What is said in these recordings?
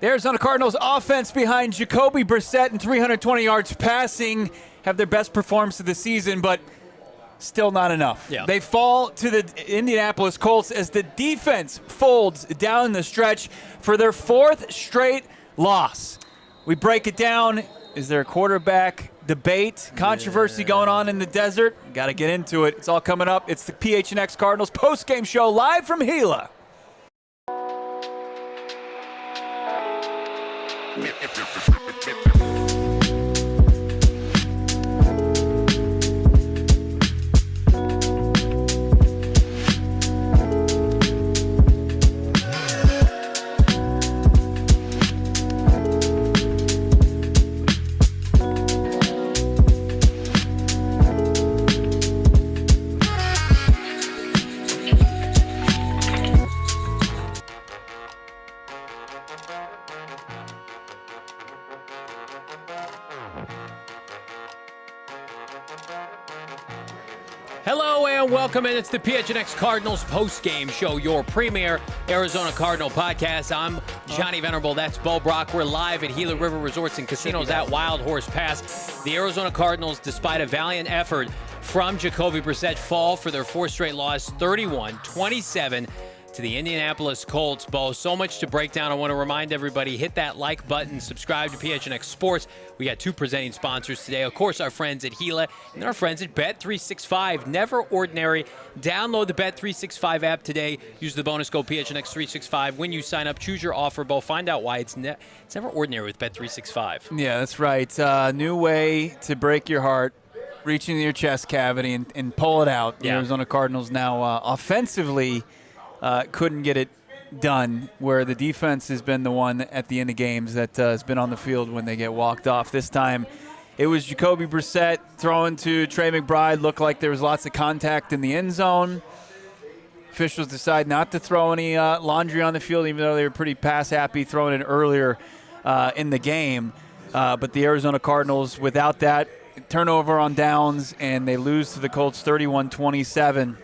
The Arizona Cardinals offense behind Jacoby Brissett and 320 yards passing have their best performance of the season, but still not enough. Yeah. They fall to the Indianapolis Colts as the defense folds down the stretch for their fourth straight loss. We break it down. Is there a quarterback debate, controversy going on in the desert? Got to get into it. It's all coming up. It's the PHNX Cardinals post-game show live from Gila. Hello and welcome in. It's the PHNX Cardinals post-game show, your premier Arizona Cardinal podcast. I'm Johnny Venerable. That's Bo Brack. We're live at Gila River Resorts and Casinos at Wild Horse Pass. The Arizona Cardinals, despite a valiant effort from Jacoby Brissett, fall for their fourth straight loss, 31-27 to the Indianapolis Colts. Bo, so much to break down. I want to remind everybody, hit that like button, subscribe to PHNX Sports. We got two presenting sponsors today. Of course, our friends at Gila and our friends at Bet365. Never ordinary. Download the Bet365 app today. Use the bonus code PHNX365. When you sign up, choose your offer, Bo. Find out why it's never ordinary with Bet365. Yeah, that's right. New way to break your heart, reach into your chest cavity and pull it out. The Arizona Cardinals now offensively couldn't get it done, where the defense has been the one at the end of games that has been on the field when they get walked off. This time it was Jacoby Brissett throwing to Trey McBride. Looked like there was lots of contact in the end zone. Officials decide not to throw any laundry on the field, even though they were pretty pass happy throwing it earlier in the game. But the Arizona Cardinals, without that, turnover on downs, and they lose to the Colts 31-27.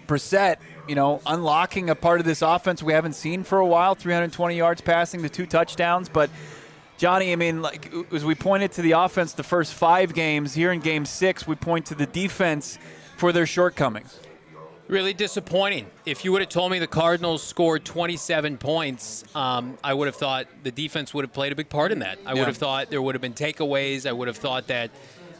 Brissett, unlocking a part of this offense we haven't seen for a while, 320 yards passing, the 2 touchdowns. But, Johnny, as we pointed to the offense the first 5 games, here in Game 6, we point to the defense for their shortcomings. Really disappointing. If you would have told me the Cardinals scored 27 points, I would have thought the defense would have played a big part in that. I would have thought there would have been takeaways. I would have thought that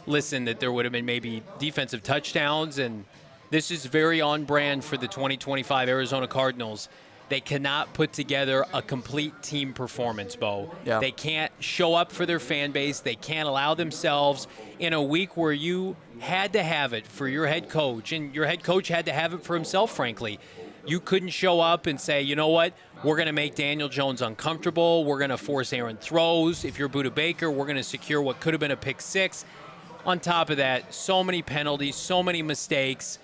there would have been maybe defensive touchdowns, and this is very on brand for the 2025 Arizona Cardinals. They cannot put together a complete team performance, Bo. Yeah. They can't show up for their fan base. They can't allow themselves in a week where you had to have it for your head coach, and your head coach had to have it for himself, frankly. You couldn't show up and say, you know what, we're going to make Daniel Jones uncomfortable. We're going to force errant throws. If you're Budda Baker, we're going to secure what could have been a pick 6. On top of that, so many penalties, so many mistakes.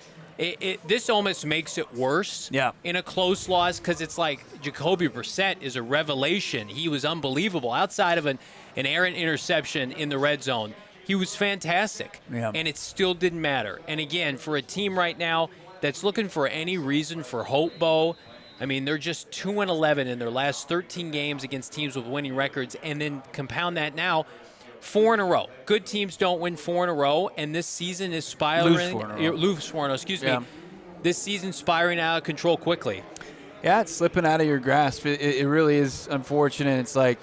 This almost makes it worse in a close loss, because it's like Jacoby Brissett is a revelation. He was unbelievable. Outside of an errant interception in the red zone, he was fantastic, and it still didn't matter. And again, for a team right now that's looking for any reason for hope, Bo, they're just 2-11 in their last 13 games against teams with winning records, and then compound that now, 4 in a row. Good teams don't win 4 in a row, and this season is spiraling. Lose 4 in a row, excuse me. This season's spiraling out of control quickly. Yeah, it's slipping out of your grasp. It really is unfortunate. It's like,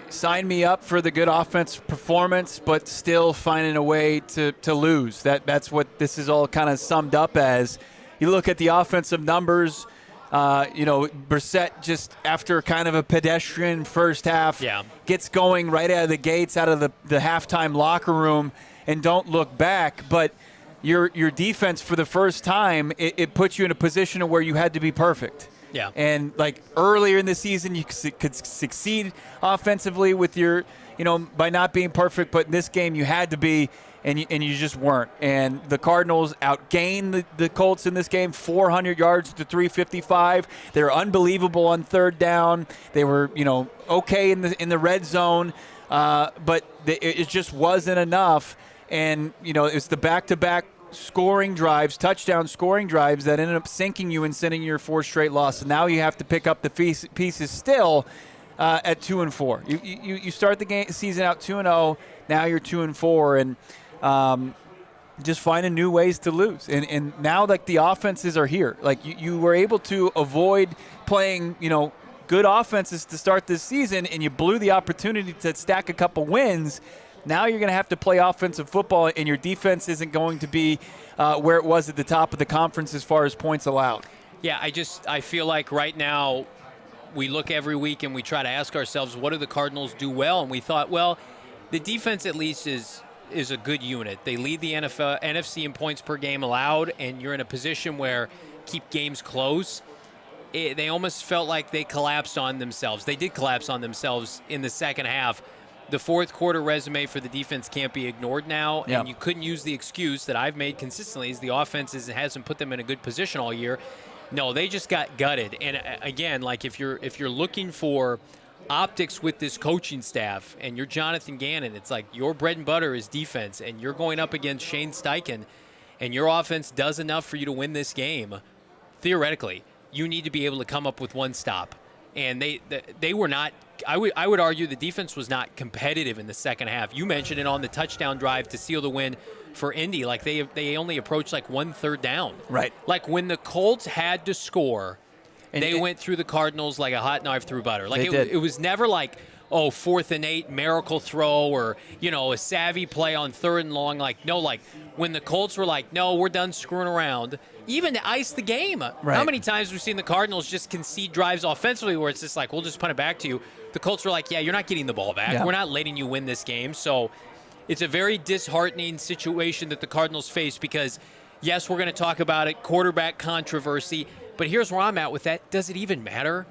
sign me up for the good offense performance, but still finding a way to lose. That's what this is all kind of summed up as. You look at the offensive numbers. Brissett, just after kind of a pedestrian first half, gets going right out of the gates, out of the halftime locker room, and don't look back. But your defense, for the first time, it puts you in a position where you had to be perfect. Yeah. And like earlier in the season, you could succeed offensively with your, by not being perfect. But in this game, you had to be. And you just weren't. And the Cardinals outgained the Colts in this game, 400 yards to 355. They were unbelievable on third down. They were, okay in the red zone, but it just wasn't enough. And it's the back-to-back scoring drives, touchdown scoring drives that ended up sinking you and sending your 4th straight loss. And now you have to pick up the pieces still at 2-4. You start the season out 2-0. Now you're 2-4, and just finding new ways to lose. And now, like, the offenses are here. Like, you were able to avoid playing, good offenses to start this season, and you blew the opportunity to stack a couple wins. Now you're going to have to play offensive football, and your defense isn't going to be where it was at the top of the conference as far as points allowed. Yeah, I feel like right now we look every week and we try to ask ourselves, what do the Cardinals do well? And we thought, well, the defense at least is a good unit. They lead the NFC in points per game allowed, and you're in a position where keep games close. They almost felt like they collapsed on themselves. They did collapse on themselves in the second half. The fourth quarter resume for the defense can't be ignored now, and you couldn't use the excuse that I've made consistently is the offense hasn't put them in a good position all year. No, they just got gutted. And again, like if you're looking for optics with this coaching staff and you're Jonathan Gannon, it's like your bread and butter is defense, and you're going up against Shane Steichen, and your offense does enough for you to win this game. Theoretically, you need to be able to come up with one stop. And they were not. I would argue the defense was not competitive in the second half. You mentioned it on the touchdown drive to seal the win for Indy. Like they only approached like 1/3 down. Right. Like when the Colts had to score, they went through the Cardinals like a hot knife through butter. Like it was never like, 4th and 8 miracle throw or a savvy play on 3rd and long. Like when the Colts were like, no, we're done screwing around. Even to ice the game. Right. How many times we've seen the Cardinals just concede drives offensively where it's just like, we'll just punt it back to you. The Colts were like, yeah, you're not getting the ball back. Yeah. We're not letting you win this game. So it's a very disheartening situation that the Cardinals face because, yes, we're going to talk about it, quarterback controversy, but here's where I'm at with that. Does it even matter?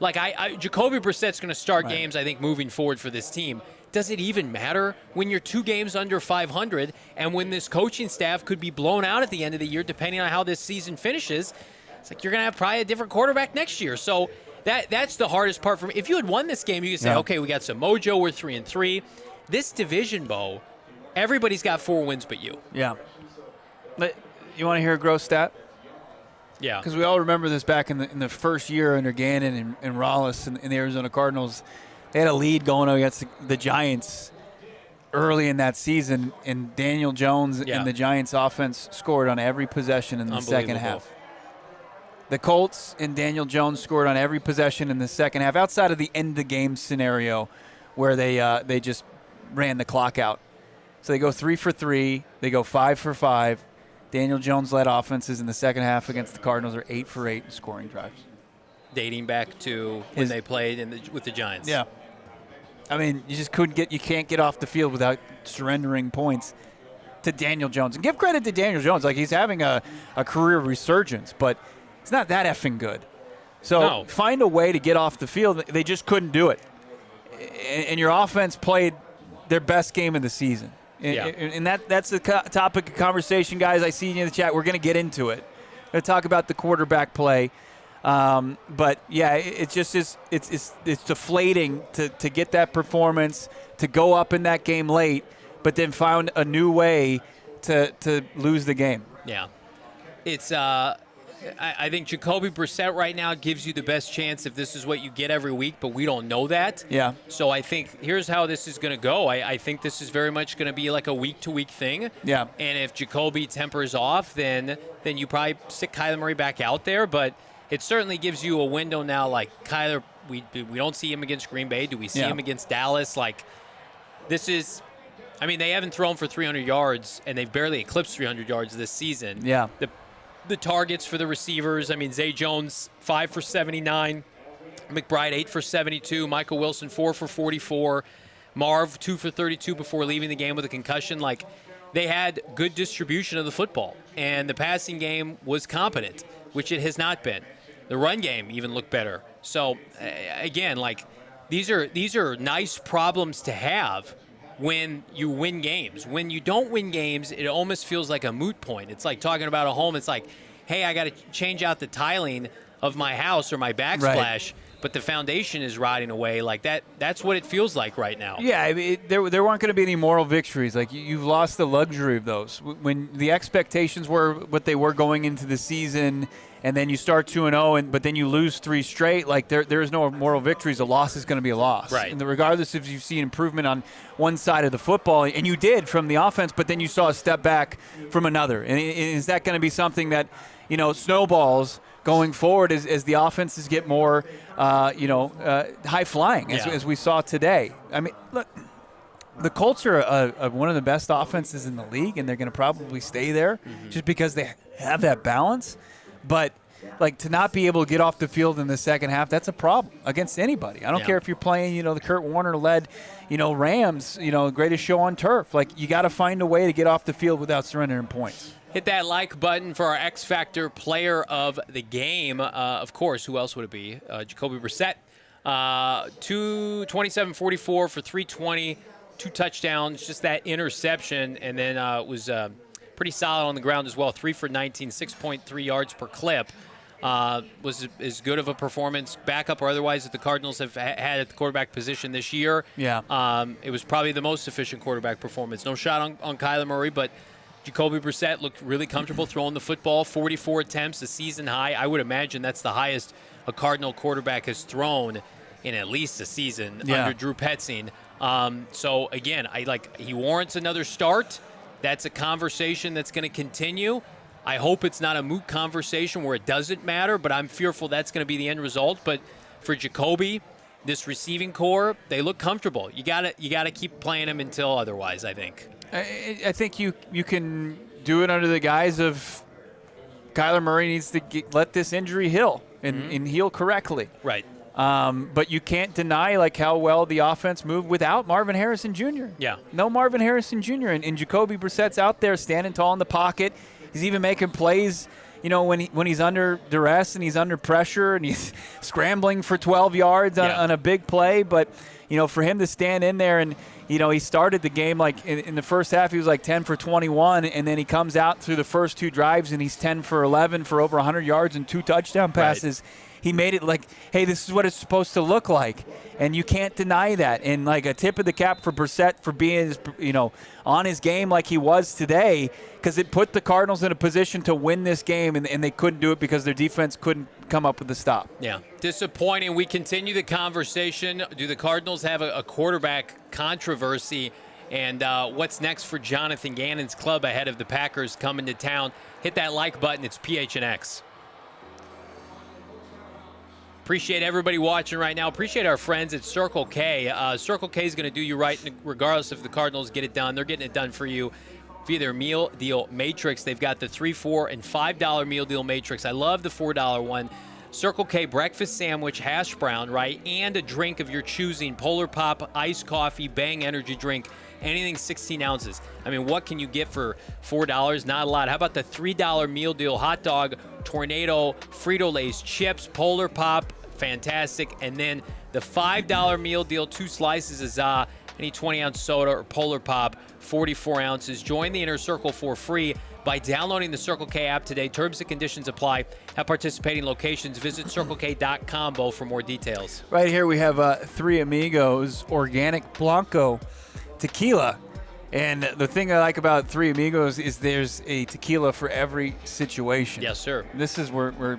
Like, Jacoby Brissett's going to start games, I think, moving forward for this team. Does it even matter when you're 2 games under 500 and when this coaching staff could be blown out at the end of the year depending on how this season finishes? It's like you're going to have probably a different quarterback next year. So that's the hardest part for me. If you had won this game, you could say, okay, we got some mojo, we're 3-3. This division, Bo, everybody's got 4 wins but you. Yeah. But you want to hear a gross stat? Yeah. Because we all remember this back in the first year under Gannon and Rollis and the Arizona Cardinals. They had a lead going against the Giants early in that season, and Daniel Jones and the Giants offense scored on every possession in the second half. The Colts and Daniel Jones scored on every possession in the second half, outside of the end-of-the-game scenario where they just ran the clock out. So they go 3 for 3. They go 5 for 5. Daniel Jones-led offenses in the second half against the Cardinals are 8 for 8 in scoring drives. Dating back to when they played with the Giants. Yeah. I mean, you can't get off the field without surrendering points to Daniel Jones. And give credit to Daniel Jones. Like, he's having a career resurgence, but it's not that effing good. So find a way to get off the field. They just couldn't do it. And your offense played their best game of the season. And that's the topic of conversation, guys. I see you in the chat. We're going to get into it. We're going to talk about the quarterback play. But yeah, it just is. It's deflating to get that performance, to go up in that game late, but then found a new way to lose the game. Yeah, it's. I think Jacoby Brissett right now gives you the best chance if this is what you get every week, but we don't know that. Yeah. So I think here's how this is going to go. I think this is very much going to be like a week-to-week thing. Yeah. And if Jacoby tempers off, then you probably stick Kyler Murray back out there. But it certainly gives you a window now. Like Kyler, we don't see him against Green Bay. Do we see him against Dallas? Like this is. I mean, they haven't thrown for 300 yards, and they've barely eclipsed 300 yards this season. Yeah. The targets for the receivers, I mean, Zay Jones, 5 for 79. McBride, 8 for 72. Michael Wilson, 4 for 44. Marv, 2 for 32 before leaving the game with a concussion. Like, they had good distribution of the football. And the passing game was competent, which it has not been. The run game even looked better. So, again, like, these are nice problems to have when you win games. When you don't win games, it almost feels like a moot point. It's like talking about a home. It's like, hey, I got to change out the tiling of my house or my backsplash, but the foundation is rotting away. Like that's what it feels like right now. Yeah, I mean, there weren't going to be any moral victories. Like you've lost the luxury of those. When the expectations were what they were going into the season and then you start 2-0, but then you lose 3 straight, like there is no moral victories. A loss is going to be a loss. Right. And regardless if you see improvement on one side of the football, and you did from the offense, but then you saw a step back from another. And is that going to be something that, snowballs going forward as the offenses get more, high-flying, as we saw today? I mean, look, the Colts are one of the best offenses in the league, and they're going to probably stay there just because they have that balance. But, to not be able to get off the field in the second half, that's a problem against anybody. I don't care if you're playing, the Kurt Warner-led, Rams, greatest show on turf. You got to find a way to get off the field without surrendering points. Hit that like button for our X Factor player of the game. Of course, who else would it be? Jacoby Brissett. 227-44 for 320, 2 touchdowns, just that interception, and then was pretty solid on the ground as well. 3 for 19, 6.3 yards per clip. Was as good of a performance, backup or otherwise, that the Cardinals have had at the quarterback position this year. Yeah. It was probably the most efficient quarterback performance. No shot on Kyler Murray, but Jacoby Brissett looked really comfortable throwing the football. 44 attempts, a season high. I would imagine that's the highest a Cardinal quarterback has thrown in at least a season under Drew Petzing. So again, he warrants another start. That's a conversation that's going to continue. I hope it's not a moot conversation where it doesn't matter, but I'm fearful that's going to be the end result. But for Jacoby, this receiving core, they look comfortable. You got to keep playing them until otherwise, I think. I think you can do it under the guise of Kyler Murray needs to let this injury heal and heal correctly. Right. But you can't deny how well the offense moved without Marvin Harrison Jr. Yeah. No Marvin Harrison Jr. And Jacoby Brissett's out there standing tall in the pocket. He's even making plays, when he's under duress and he's under pressure and he's scrambling for 12 yards on a big play. But, for him to stand in there and, he started the game in the first half, he was 10 for 21, and then he comes out through the first 2 drives and he's 10 for 11 for over 100 yards and 2 touchdown passes. Right. He made it hey, this is what it's supposed to look like, and you can't deny that. And a tip of the cap for Brissett for being, on his game like he was today, because it put the Cardinals in a position to win this game, and they couldn't do it because their defense couldn't come up with the stop. Yeah, disappointing. We continue the conversation. Do the Cardinals have a quarterback controversy? And what's next for Jonathan Gannon's club ahead of the Packers coming to town? Hit that like button. It's PHNX. Appreciate everybody watching right now. Appreciate our friends at Circle K. Circle K is going to do you right regardless if the Cardinals get it done. They're getting it done for you via their meal deal matrix. They've got the $3, $4, and $5 meal deal matrix. I love the $4 one. Circle K breakfast sandwich, hash brown, right, and a drink of your choosing. Polar Pop, iced coffee, Bang energy drink, anything 16 ounces. I mean, what can you get for $4? Not a lot. How about the $3 meal deal? Hot dog, Tornado, Frito-Lay's chips, Polar Pop, fantastic. And then the $5 meal deal, 2 slices of za, any 20-ounce soda or Polar Pop, 44 ounces. Join the Inner Circle for free by downloading the Circle K app today. Terms and conditions apply. At participating locations, visit CircleK.com, Bo, for more details. Right here we have Three Amigos Organic Blanco Tequila. And the thing I like about Three Amigos is there's a tequila for every situation. Yes, sir. This is where we're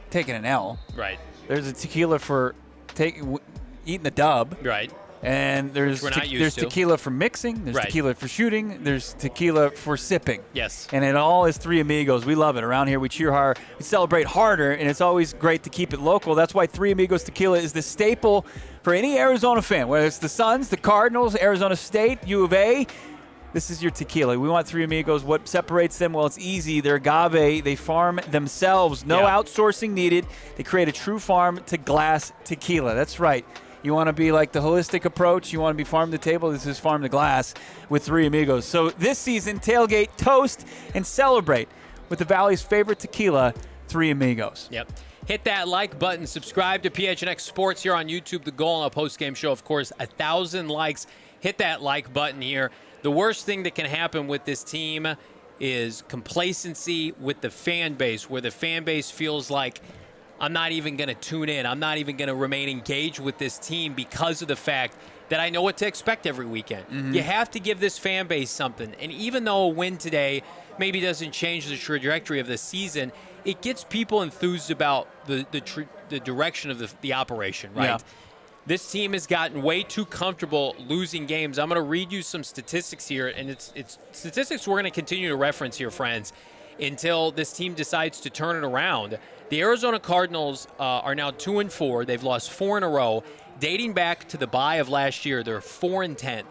taking an L. Right. There's a tequila for eating the dub. Right. And there's tequila for mixing. There's tequila for shooting. There's tequila for sipping. Yes. And it all is Three Amigos. We love it. Around here, we cheer hard. We celebrate harder, and it's always great to keep it local. That's why Three Amigos Tequila is the staple for any Arizona fan, whether it's the Suns, the Cardinals, Arizona State, U of A. This is your tequila. We want Three Amigos. What separates them? Well, it's easy. They're agave. They farm themselves. No outsourcing needed. They create a true farm-to-glass tequila. That's right. You want to be like the holistic approach. You want to be farm to table. This is farm to glass with Three Amigos. So this season, tailgate, toast, and celebrate with the Valley's favorite tequila, Three Amigos. Yep. Hit that like button. Subscribe to PHNX Sports here on YouTube. The goal on a post-game show, of course, 1,000 likes. Hit that like button here. The worst thing that can happen with this team is complacency with the fan base, where the fan base feels like, I'm not even going to tune in. I'm not even going to remain engaged with this team because of the fact that I know what to expect every weekend. Mm-hmm. You have to give this fan base something. And even though a win today maybe doesn't change the trajectory of the season, it gets people enthused about the direction of the operation, right? Yeah. This team has gotten way too comfortable losing games. I'm going to read you some statistics here, and it's statistics we're going to continue to reference here, friends, until this team decides to turn it around. The Arizona Cardinals are now 2-4. They've lost 4 in a row. Dating back to the bye of last year, they're 4-10.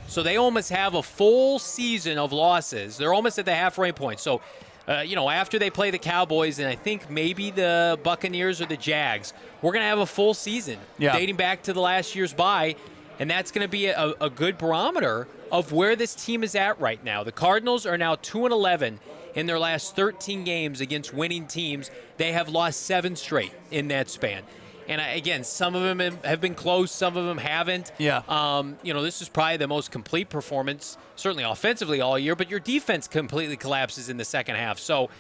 So they almost have a full season of losses. They're almost at the halfway point. So, after they play the Cowboys and I think maybe the Buccaneers or the Jags, we're going to have a full season dating back to the last year's bye, and that's going to be a good barometer of where this team is at right now. The Cardinals are now 2-11 in their last 13 games against winning teams. They have lost 7 straight in that span. And again, some of them have been close, some of them haven't. Yeah. This is probably the most complete performance, certainly offensively all year, but your defense completely collapses in the second half. So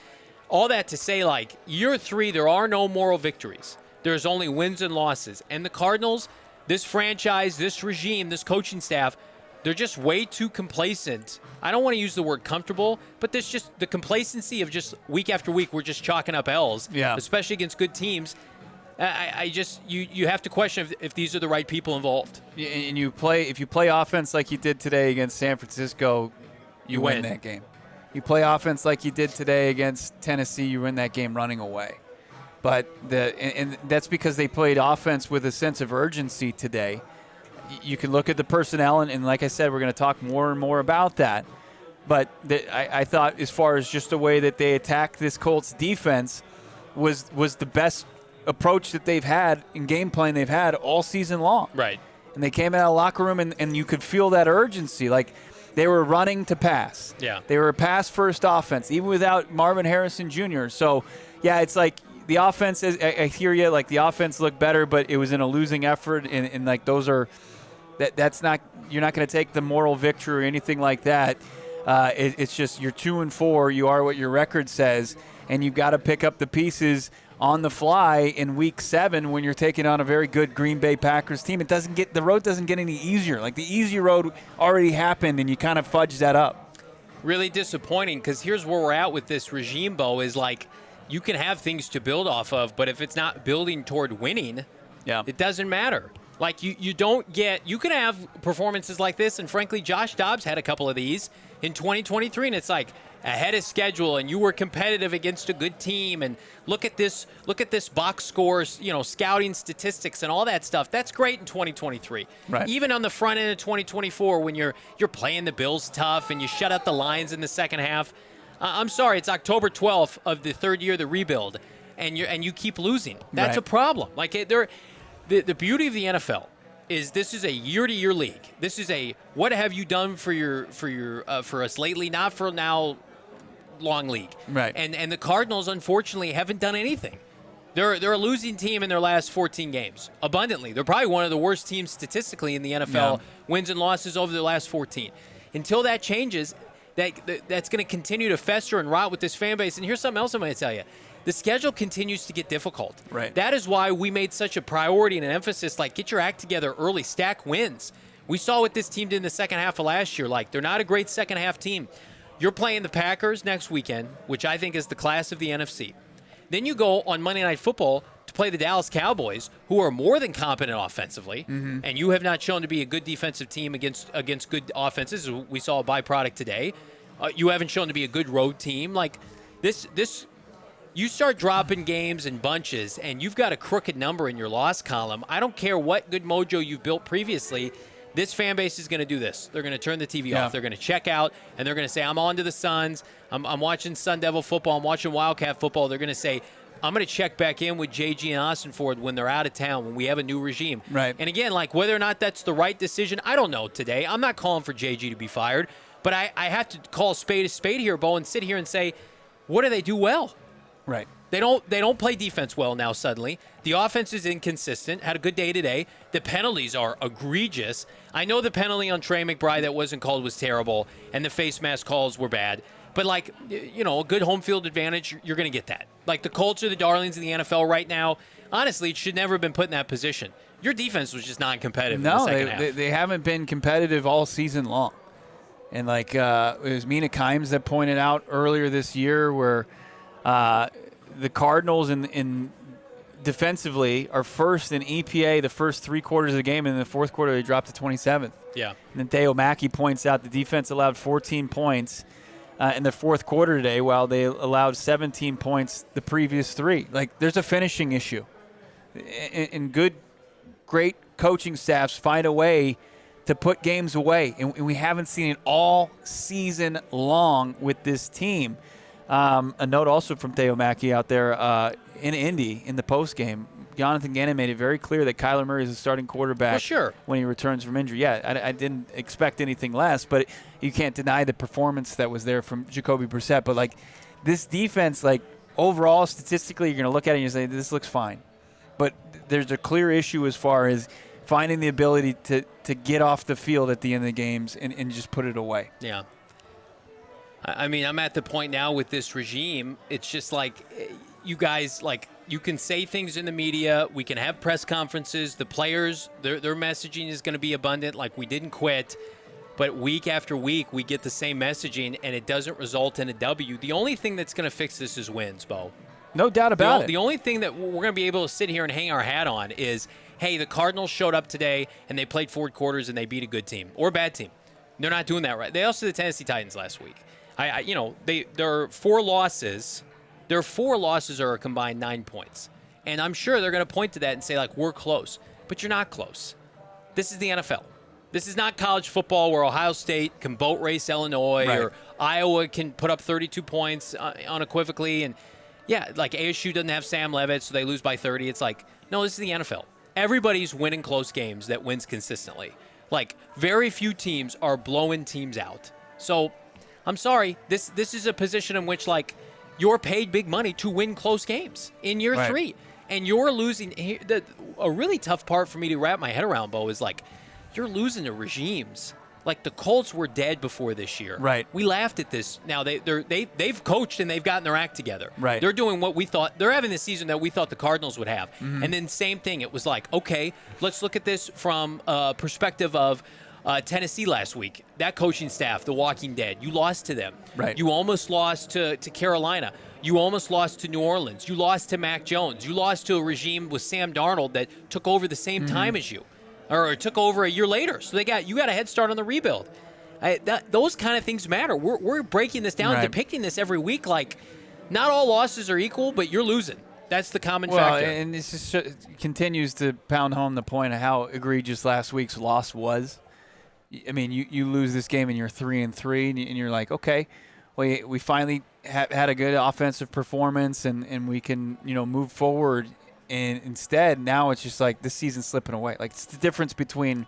all that to say, like, year 3, there are no moral victories. There's only wins and losses. And the Cardinals, this franchise, this regime, this coaching staff, they're just way too complacent. I don't want to use the word comfortable, but there's just the complacency of just week after week, we're just chalking up L's, especially against good teams. You have to question if these are the right people involved. And if you play offense like you did today against San Francisco, you win that game. You play offense like you did today against Tennessee, you win that game running away. But and that's because they played offense with a sense of urgency today. You can look at the personnel, and like I said, we're going to talk more and more about that. But I thought as far as just the way that they attacked this Colts defense was the best approach that they've had in game plan they've had all season long. Right. And they came out of the locker room, and you could feel that urgency. Like, they were running to pass. Yeah. They were a pass-first offense, even without Marvin Harrison Jr. So, yeah, it's like the offense, I hear you, like the offense looked better, but it was in a losing effort, and like those are – that's not – you're not going to take the moral victory or anything like that. It's just you're 2-4. You are what your record says, and you've got to pick up the pieces – on the fly in Week 7 when you're taking on a very good Green Bay Packers team. The road doesn't get any easier. Like, the easy road already happened, and you kind of fudge that up. Really disappointing, because here's where we're at with this regime, Bo, is like you can have things to build off of, but if it's not building toward winning, it doesn't matter. Like, you can have performances like this, and frankly, Josh Dobbs had a couple of these in 2023, and it's like, ahead of schedule, and you were competitive against a good team, and look at this box scores, scouting statistics and all that stuff. That's great in 2023. Right. Even on the front end of 2024, when you're playing the Bills tough and you shut out the Lions in the second half. I'm sorry, it's October 12th of the third year of the rebuild, and you keep losing. That's a problem. Like, the beauty of the NFL is this is a year-to-year league. This is a what have you done for us lately, not for now. Long league, right? And the Cardinals, unfortunately, haven't done anything. They're a losing team in their last 14 games. Abundantly, they're probably one of the worst teams statistically in the NFL. Wins and losses over the last 14. Until that changes, that's going to continue to fester and rot with this fan base. And here's something else I'm going to tell you: the schedule continues to get difficult. Right. That is why we made such a priority and an emphasis. Like, get your act together early, stack wins. We saw what this team did in the second half of last year. Like, they're not a great second half team. You're playing the Packers next weekend, which I think is the class of the NFC. Then you go on Monday Night Football to play the Dallas Cowboys, who are more than competent offensively, and you have not shown to be a good defensive team against good offenses. We saw a byproduct today. You haven't shown to be a good road team. Like, this, you start dropping games in bunches, and you've got a crooked number in your loss column. I don't care what good mojo you've built previously. This fan base is going to do this. They're going to turn the TV off. They're going to check out, and they're going to say, I'm on to the Suns. I'm watching Sun Devil football. I'm watching Wildcat football. They're going to say, I'm going to check back in with JG and Austin Ford when they're out of town, when we have a new regime. Right. And again, like, whether or not that's the right decision, I don't know today. I'm not calling for JG to be fired, but I have to call a spade here, Bo, and sit here and say, what do they do well? Right. They don't play defense well now suddenly. The offense is inconsistent. Had a good day today. The penalties are egregious. I know the penalty on Trey McBride that wasn't called was terrible, and the face mask calls were bad. But, like, a good home field advantage, you're going to get that. Like, the Colts are the darlings of the NFL right now. Honestly, it should never have been put in that position. Your defense was just non-competitive in the second half. They haven't been competitive all season long. And, like, it was Mina Kimes that pointed out earlier this year where the Cardinals in defensively are first in EPA the first 3 quarters of the game, and in the fourth quarter they dropped to 27th. Yeah. And then Theo Mackey points out the defense allowed 14 points in the fourth quarter today, while they allowed 17 points the previous 3. Like, there's a finishing issue. And great coaching staffs find a way to put games away, and we haven't seen it all season long with this team. A note also from Theo Mackey out there in Indy in the postgame. Jonathan Gannon made it very clear that Kyler Murray is a starting quarterback when he returns from injury. Yeah, I didn't expect anything less, but you can't deny the performance that was there from Jacoby Brissett. But, like, this defense, like, overall, statistically, you're going to look at it and you say, this looks fine. But there's a clear issue as far as finding the ability to get off the field at the end of the games and just put it away. Yeah. I mean, I'm at the point now with this regime, it's just like you guys, like, you can say things in the media, we can have press conferences, the players, their messaging is going to be abundant, like, we didn't quit. But week after week, we get the same messaging, and it doesn't result in a W. The only thing that's going to fix this is wins, Bo. No doubt about it. The only thing that we're going to be able to sit here and hang our hat on is, hey, the Cardinals showed up today, and they played 4 quarters, and they beat a good team or a bad team. They're not doing that right. They also did the Tennessee Titans last week. There are 4 losses. Their 4 losses are a combined 9 points. And I'm sure they're going to point to that and say, like, we're close. But you're not close. This is the NFL. This is not college football where Ohio State can boat race Illinois or Iowa can put up 32 points unequivocally. And, yeah, like ASU doesn't have Sam Levitt, so they lose by 30. It's like, no, this is the NFL. Everybody's winning close games that wins consistently. Like, very few teams are blowing teams out. So, I'm sorry. This is a position in which, like, you're paid big money to win close games in year 3. And you're losing. A really tough part for me to wrap my head around, Bo, is, like, you're losing to regimes. Like, the Colts were dead before this year. Right. We laughed at this. Now, they've coached and they've gotten their act together. Right. They're doing what we thought. They're having the season that we thought the Cardinals would have. Mm-hmm. And then same thing. It was like, okay, let's look at this from a perspective of Tennessee last week. That coaching staff, the Walking Dead, you lost to them. Right. You almost lost to Carolina. You almost lost to New Orleans. You lost to Mac Jones. You lost to a regime with Sam Darnold that took over the same time as you. Or took over a year later. So you got a head start on the rebuild. Those kind of things matter. We're breaking this down, depicting this every week. Like, not all losses are equal, but you're losing. That's the common factor. And this just continues to pound home the point of how egregious last week's loss was. I mean, you lose this game and you're 3-3, and you're like, okay, we finally had a good offensive performance, and we can move forward. And instead, now it's just like this season's slipping away. Like, it's the difference between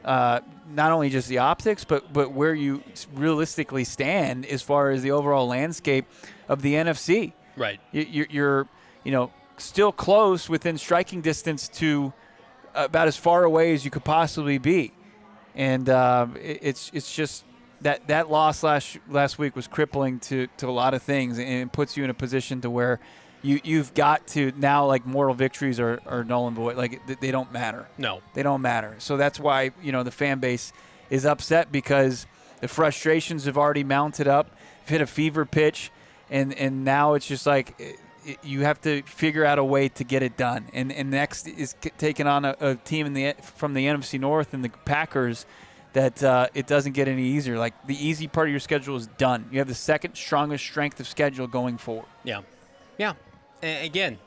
not only just the optics, but where you realistically stand as far as the overall landscape of the NFC. Right. You're still close within striking distance to about as far away as you could possibly be. And it's just that loss last week was crippling to a lot of things, and it puts you in a position to where you've got to now, like, moral victories are null and void. Like, they don't matter. No. They don't matter. So that's why, the fan base is upset, because the frustrations have already mounted up, hit a fever pitch, and now it's just like you have to figure out a way to get it done. And next is taking on a team from the NFC North and the Packers that it doesn't get any easier. Like, the easy part of your schedule is done. You have the second strongest strength of schedule going forward. Yeah. Yeah. And again,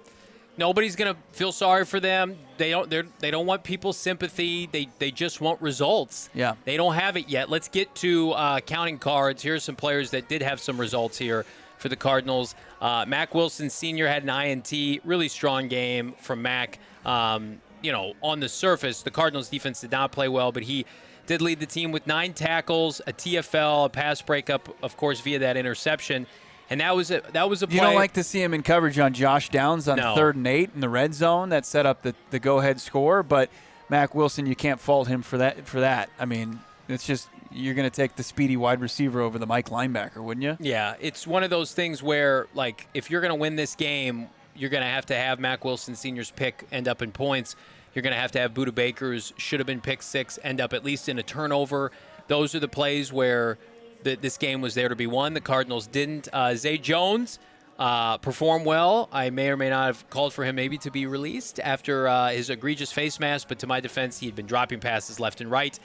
nobody's going to feel sorry for them. They don't want people's sympathy. They just want results. Yeah. They don't have it yet. Let's get to counting cards. Here's some players that did have some results here for the Cardinals. Mack Wilson Sr. had an INT. Really strong game from Mack. On the surface, the Cardinals defense did not play well, but he did lead the team with 9 tackles, a TFL, a pass breakup, of course, via that interception. And that was a play. You don't like to see him in coverage on Josh Downs on 3rd and 8 in the red zone. That set up the go-ahead score. But Mack Wilson, you can't fault him for that. I mean, it's just you're going to take the speedy wide receiver over the Mike linebacker, wouldn't you? Yeah, it's one of those things where, like, if you're going to win this game, you're going to have Mack Wilson Sr.'s pick end up in points. You're going to have Budda Baker's should have been pick 6 end up at least in a turnover. Those are the plays where this game was there to be won. The Cardinals didn't. Zay Jones perform well. I may or may not have called for him maybe to be released after his egregious face mask, but to my defense, he had been dropping passes left and right.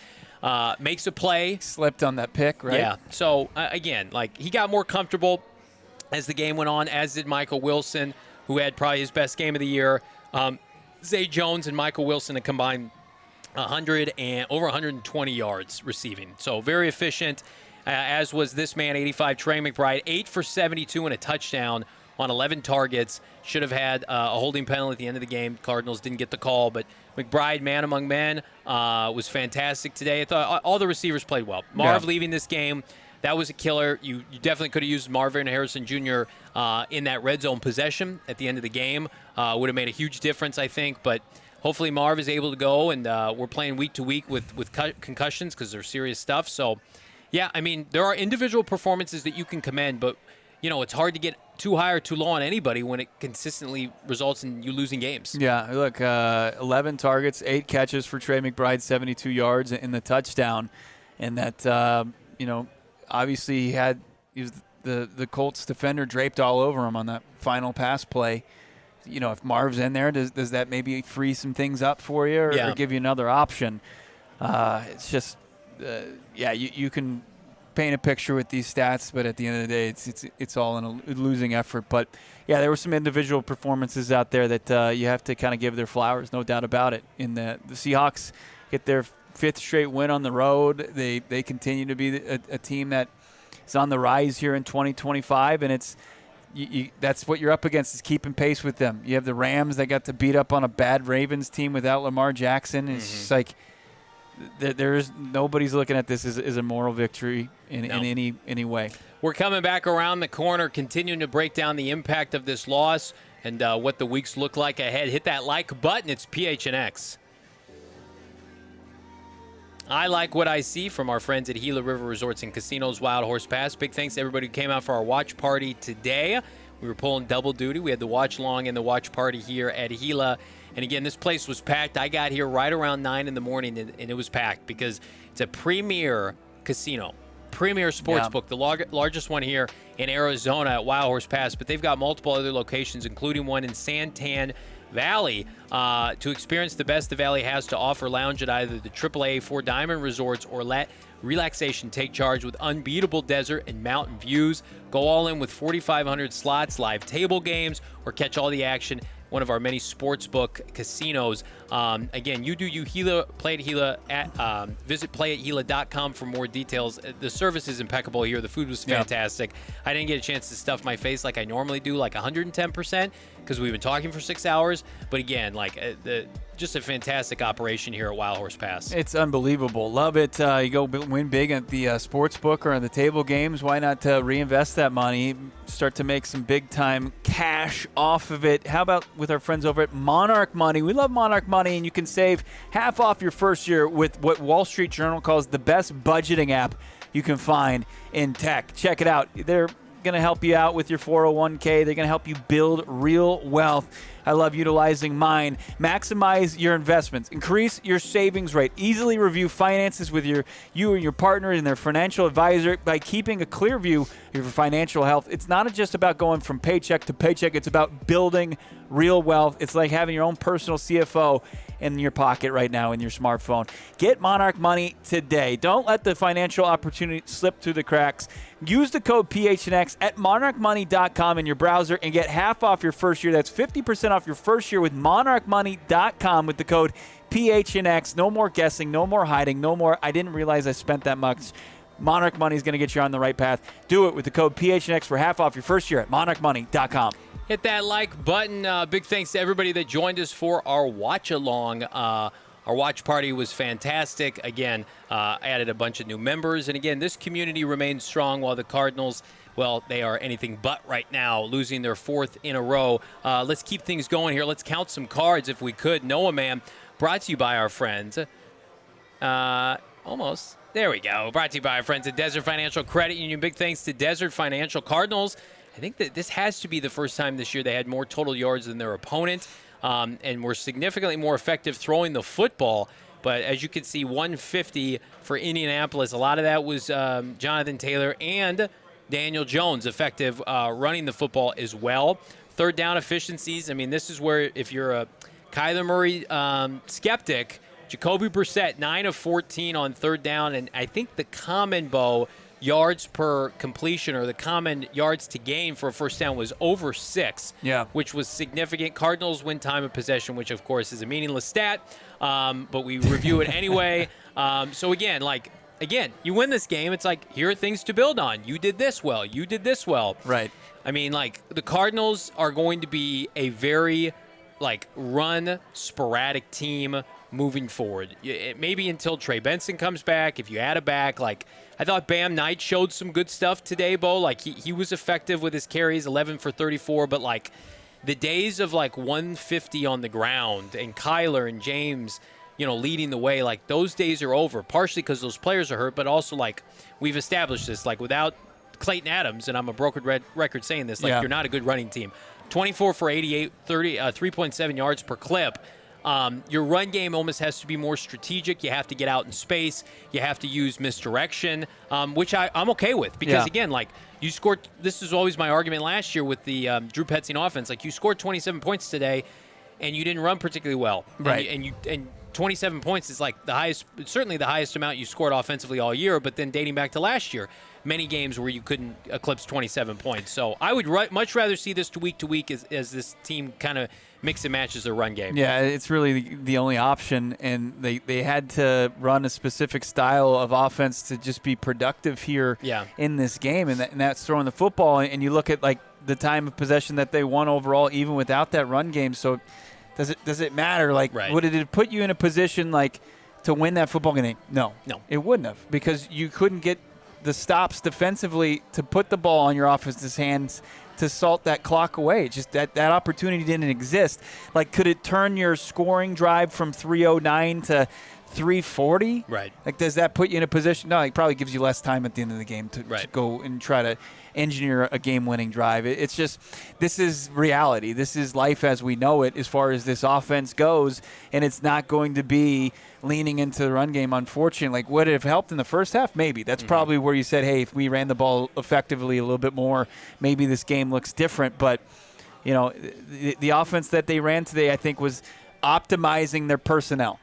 Makes a play. Slipped on that pick, right? Yeah. So, again, like, he got more comfortable as the game went on, as did Michael Wilson, who had probably his best game of the year. Zay Jones and Michael Wilson had combined over 120 yards receiving. So very efficient, as was this man, 85, Trey McBride, 8 for 72 and a touchdown on 11 targets. Should have had a holding penalty at the end of the game. Cardinals didn't get the call, but McBride, man among men, was fantastic today. I thought all the receivers played well. Marv leaving this game, that was a killer. You definitely could have used Marvin Harrison Jr. In that red zone possession at the end of the game. Would have made a huge difference, I think. But hopefully Marv is able to go, and we're playing week to week with concussions because they're serious stuff. So, yeah, I mean, there are individual performances that you can commend, but, you know, it's hard to get too high or too low on anybody when it consistently results in you losing games. Yeah, look, 11 targets, 8 catches for Trey McBride, 72 yards in the touchdown. And that, you know, obviously he was the Colts defender draped all over him on that final pass play. You know, if Marv's in there, does that maybe free some things up for you or give you another option? It's just, you can paint a picture with these stats, but at the end of the day, it's all in a losing effort. But, yeah, there were some individual performances out there that you have to kind of give their flowers, no doubt about it. In the Seahawks get their 5th straight win on the road. They continue to be a team that is on the rise here in 2025, and it's that's what you're up against, is keeping pace with them. You have the Rams that got to beat up on a bad Ravens team without Lamar Jackson. It's just like nobody's looking at this as a moral victory in any way. We're coming back around the corner, continuing to break down the impact of this loss and what the weeks look like ahead. Hit that like button. It's PHNX. I like what I see from our friends at Gila River Resorts and Casinos, Wild Horse Pass. Big thanks to everybody who came out for our watch party today. We were pulling double duty. We had the watch long and the watch party here at Gila. And again, this place was packed. I got here right around 9 in the morning, and it was packed because it's a premier casino, premier sportsbook, the largest one here in Arizona at Wild Horse Pass. But they've got multiple other locations, including one in Santan Valley. To experience the best the Valley has to offer, lounge at either the AAA 4 Diamond Resorts or let relaxation take charge with unbeatable desert and mountain views. Go all in with 4,500 slots, live table games, or catch all the action one of our many sportsbook casinos. Again, you do you, Gila, play at Gila. Visit playathila.com for more details. The service is impeccable here. The food was fantastic. I didn't get a chance to stuff my face like I normally do, like 110%, because we've been talking for 6 hours. But again, just a fantastic operation here at Wild Horse Pass. It's unbelievable. Love it. You go win big at the sportsbook or on the table games. Why not reinvest that money, start to make some big-time cash off of it? How about with our friends over at Monarch Money? We love Monarch Money, and you can save half off your first year with what Wall Street Journal calls the best budgeting app you can find in tech. Check it out. They're going to help you out with your 401k. They're going to help you build real wealth. I love utilizing mine. Maximize your investments. Increase your savings rate. Easily review finances with you and your partner and their financial advisor by keeping a clear view of your financial health. It's not just about going from paycheck to paycheck. It's about building real wealth. It's like having your own personal CFO in your pocket right now in your smartphone. Get Monarch Money today. Don't let the financial opportunity slip through the cracks. Use the code PHNX at monarchmoney.com in your browser and get half off your first year. That's 50% off your first year with monarchmoney.com with the code PHNX. No more guessing, no more hiding, no more I didn't realize I spent that much. Monarch Money is going to get you on the right path. Do it with the code PHNX for half off your first year at monarchmoney.com. Hit that like button. Big thanks to everybody that joined us for our watch-along. Our watch party was fantastic. Again, added a bunch of new members. And again, this community remains strong while the Cardinals, well, they are anything but right now, losing their 4th in a row. Let's keep things going here. Let's count some cards if we could. Noah Man, brought to you by our friends. Almost. There we go. Brought to you by our friends at Desert Financial Credit Union. Big thanks to Desert Financial Cardinals. I think that this has to be the first time this year they had more total yards than their opponent, and were significantly more effective throwing the football. But as you can see, 150 for Indianapolis. A lot of that was Jonathan Taylor and Daniel Jones effective running the football as well. Third down efficiencies. I mean, this is where if you're a Kyler Murray skeptic, Jacoby Brissett, 9 of 14 on third down, and I think the common yards per completion or the common yards to gain for a first down was over 6, which was significant. Cardinals win time of possession, which, of course, is a meaningless stat, but we review it anyway. So, again, you win this game, it's like, here are things to build on. You did this well. You did this well. Right. I mean, the Cardinals are going to be a very, run sporadic team moving forward. Maybe until Trey Benson comes back, if you add a back, I thought Bam Knight showed some good stuff today, Bo. He was effective with his carries, 11 for 34, but the days of 150 on the ground and Kyler and James, leading the way, those days are over, partially because those players are hurt, but also we've established this, without Clayton Adams, and I'm a broken record saying this, you're not a good running team. 24 for 88, 3.7 yards per clip. Your run game almost has to be more strategic. You have to get out in space. You have to use misdirection, which I'm okay with because, again, you scored – this is always my argument last year with the Drew Petzing offense. You scored 27 points today, and you didn't run particularly well. Right. And 27 points is the highest – certainly the highest amount you scored offensively all year, but then dating back to last year, many games where you couldn't eclipse 27 points. So I would much rather see this week to week as this team kind of – mix and matches their run game. Yeah, it's really the only option, and they had to run a specific style of offense to just be productive here in this game, and that's throwing the football. And you look at the time of possession that they won overall, even without that run game. So does it matter? Would it put you in a position to win that football game? No, it wouldn't have, because you couldn't get the stops defensively to put the ball on your offense's hands to salt that clock away. Just that opportunity didn't exist. Could it turn your scoring drive from 309 to 340? Right. Does that put you in a position? No, it probably gives you less time at the end of the game to go and try to engineer a game-winning drive. It's just, this is reality. This is life as we know it as far as this offense goes, and it's not going to be leaning into the run game, unfortunately. Would it have helped in the first half? Maybe. That's probably where you said, hey, if we ran the ball effectively a little bit more, maybe this game looks different. But, the offense that they ran today, I think, was optimizing their personnel.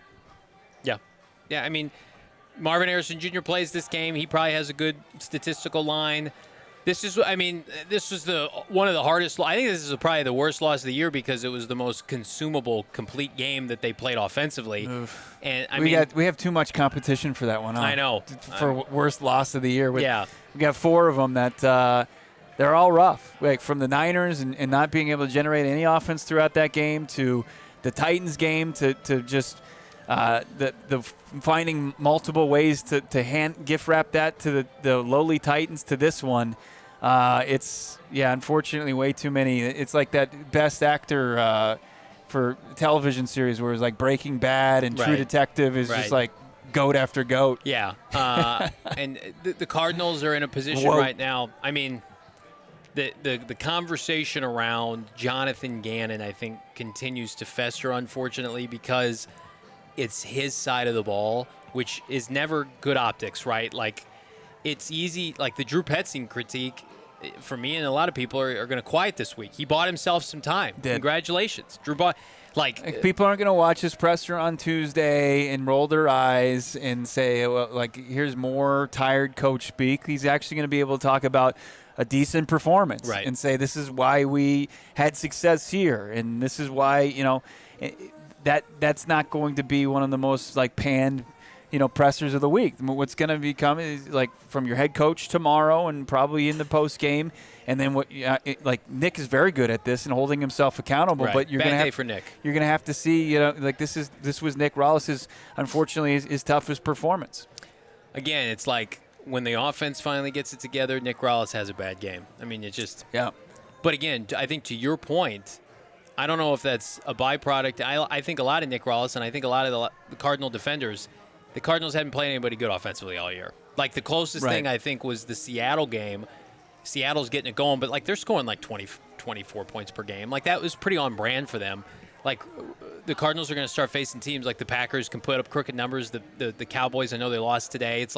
Yeah, I mean, Marvin Harrison Jr. plays this game. He probably has a good statistical line. This was one of the hardest. I think this is probably the worst loss of the year because it was the most consumable, complete game that they played offensively. Oof. And we have too much competition for that one. Huh? I know, for worst loss of the year. We got 4 of them that they're all rough. From the Niners and not being able to generate any offense throughout that game to the Titans game to just. The finding multiple ways to gift wrap that to the lowly Titans to this one. It's unfortunately way too many. It's like that Best Actor for television series where it's Breaking Bad and True Detective is just goat after goat. Yeah, and the Cardinals are in a position right now. I mean, the conversation around Jonathan Gannon, I think, continues to fester, unfortunately, because it's his side of the ball, which is never good optics, right? It's easy. The Drew Petzing critique, for me and a lot of people are going to quiet this week. He bought himself some time. Congratulations. Drew bought, people aren't going to watch his presser on Tuesday and roll their eyes and say, well, here's more tired coach speak. He's actually going to be able to talk about a decent performance and say, this is why we had success here. And this is why, that's not going to be one of the most panned, pressers of the week. What's going to become is from your head coach tomorrow and probably in the post game, and then what? Nick is very good at this and holding himself accountable. Right. But you're going to have for Nick. You're going to have to see, this was Nick Rollis's, unfortunately, his toughest performance. Again, it's when the offense finally gets it together, Nick Rollis has a bad game. I mean, it's just But again, I think to your point. I don't know if that's a byproduct. I think a lot of Nick Rollis and I think a lot of the Cardinal defenders, the Cardinals hadn't played anybody good offensively all year. The closest thing I think was the Seattle game. Seattle's getting it going, but they're scoring 20, 24 points per game. That was pretty on brand for them. The Cardinals are going to start facing teams like the Packers can put up crooked numbers. The Cowboys, I know they lost today. It's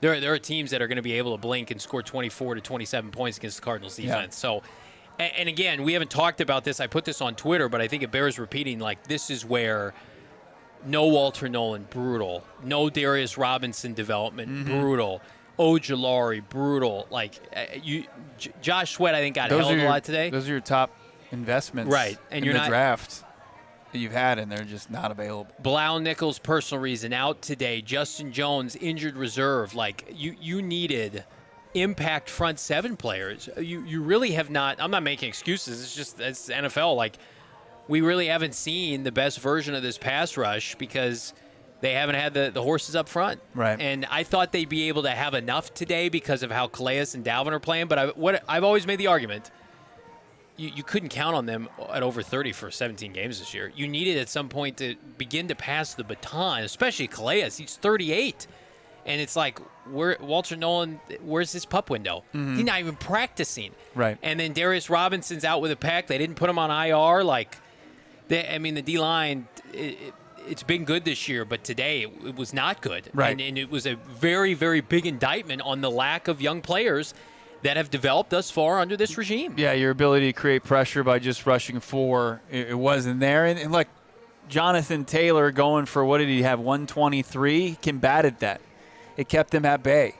there are teams that are going to be able to blink and score 24 to 27 points against the Cardinals defense. So, and again, we haven't talked about this. I put this on Twitter, but I think it bears repeating. Like, this is where no Walter Nolan, brutal. No Darius Robinson development, brutal. Ojulari, brutal. Like, Josh Sweat, I think, got held a lot today. Those are your top investments and in you're the not, draft that you've had, and they're just not available. Blau Nichols, personal reason, out today. Justin Jones, injured reserve. Like, you needed impact front seven players. You really have not. I'm not making excuses. It's NFL. Like, we really haven't seen the best version of this pass rush because they haven't had the horses up front. Right. And I thought they'd be able to have enough today because of how Calais and Dalvin are playing. But I've always made the argument, you couldn't count on them at over 30 for 17 games this year. You needed at some point to begin to pass the baton, especially Calais. He's 38. And it's like, Walter Nolan, where's his pup window? He's not even practicing. Right. And then Darius Robinson's out with a pec. They didn't put him on IR. Like, the D-line, it's been good this year, but today it was not good. Right. And it was a very, very big indictment on the lack of young players that have developed thus far under this regime. Yeah, your ability to create pressure by just rushing four, it wasn't there. And like Jonathan Taylor going for, what did he have, 123? He combated that. It kept them at bay.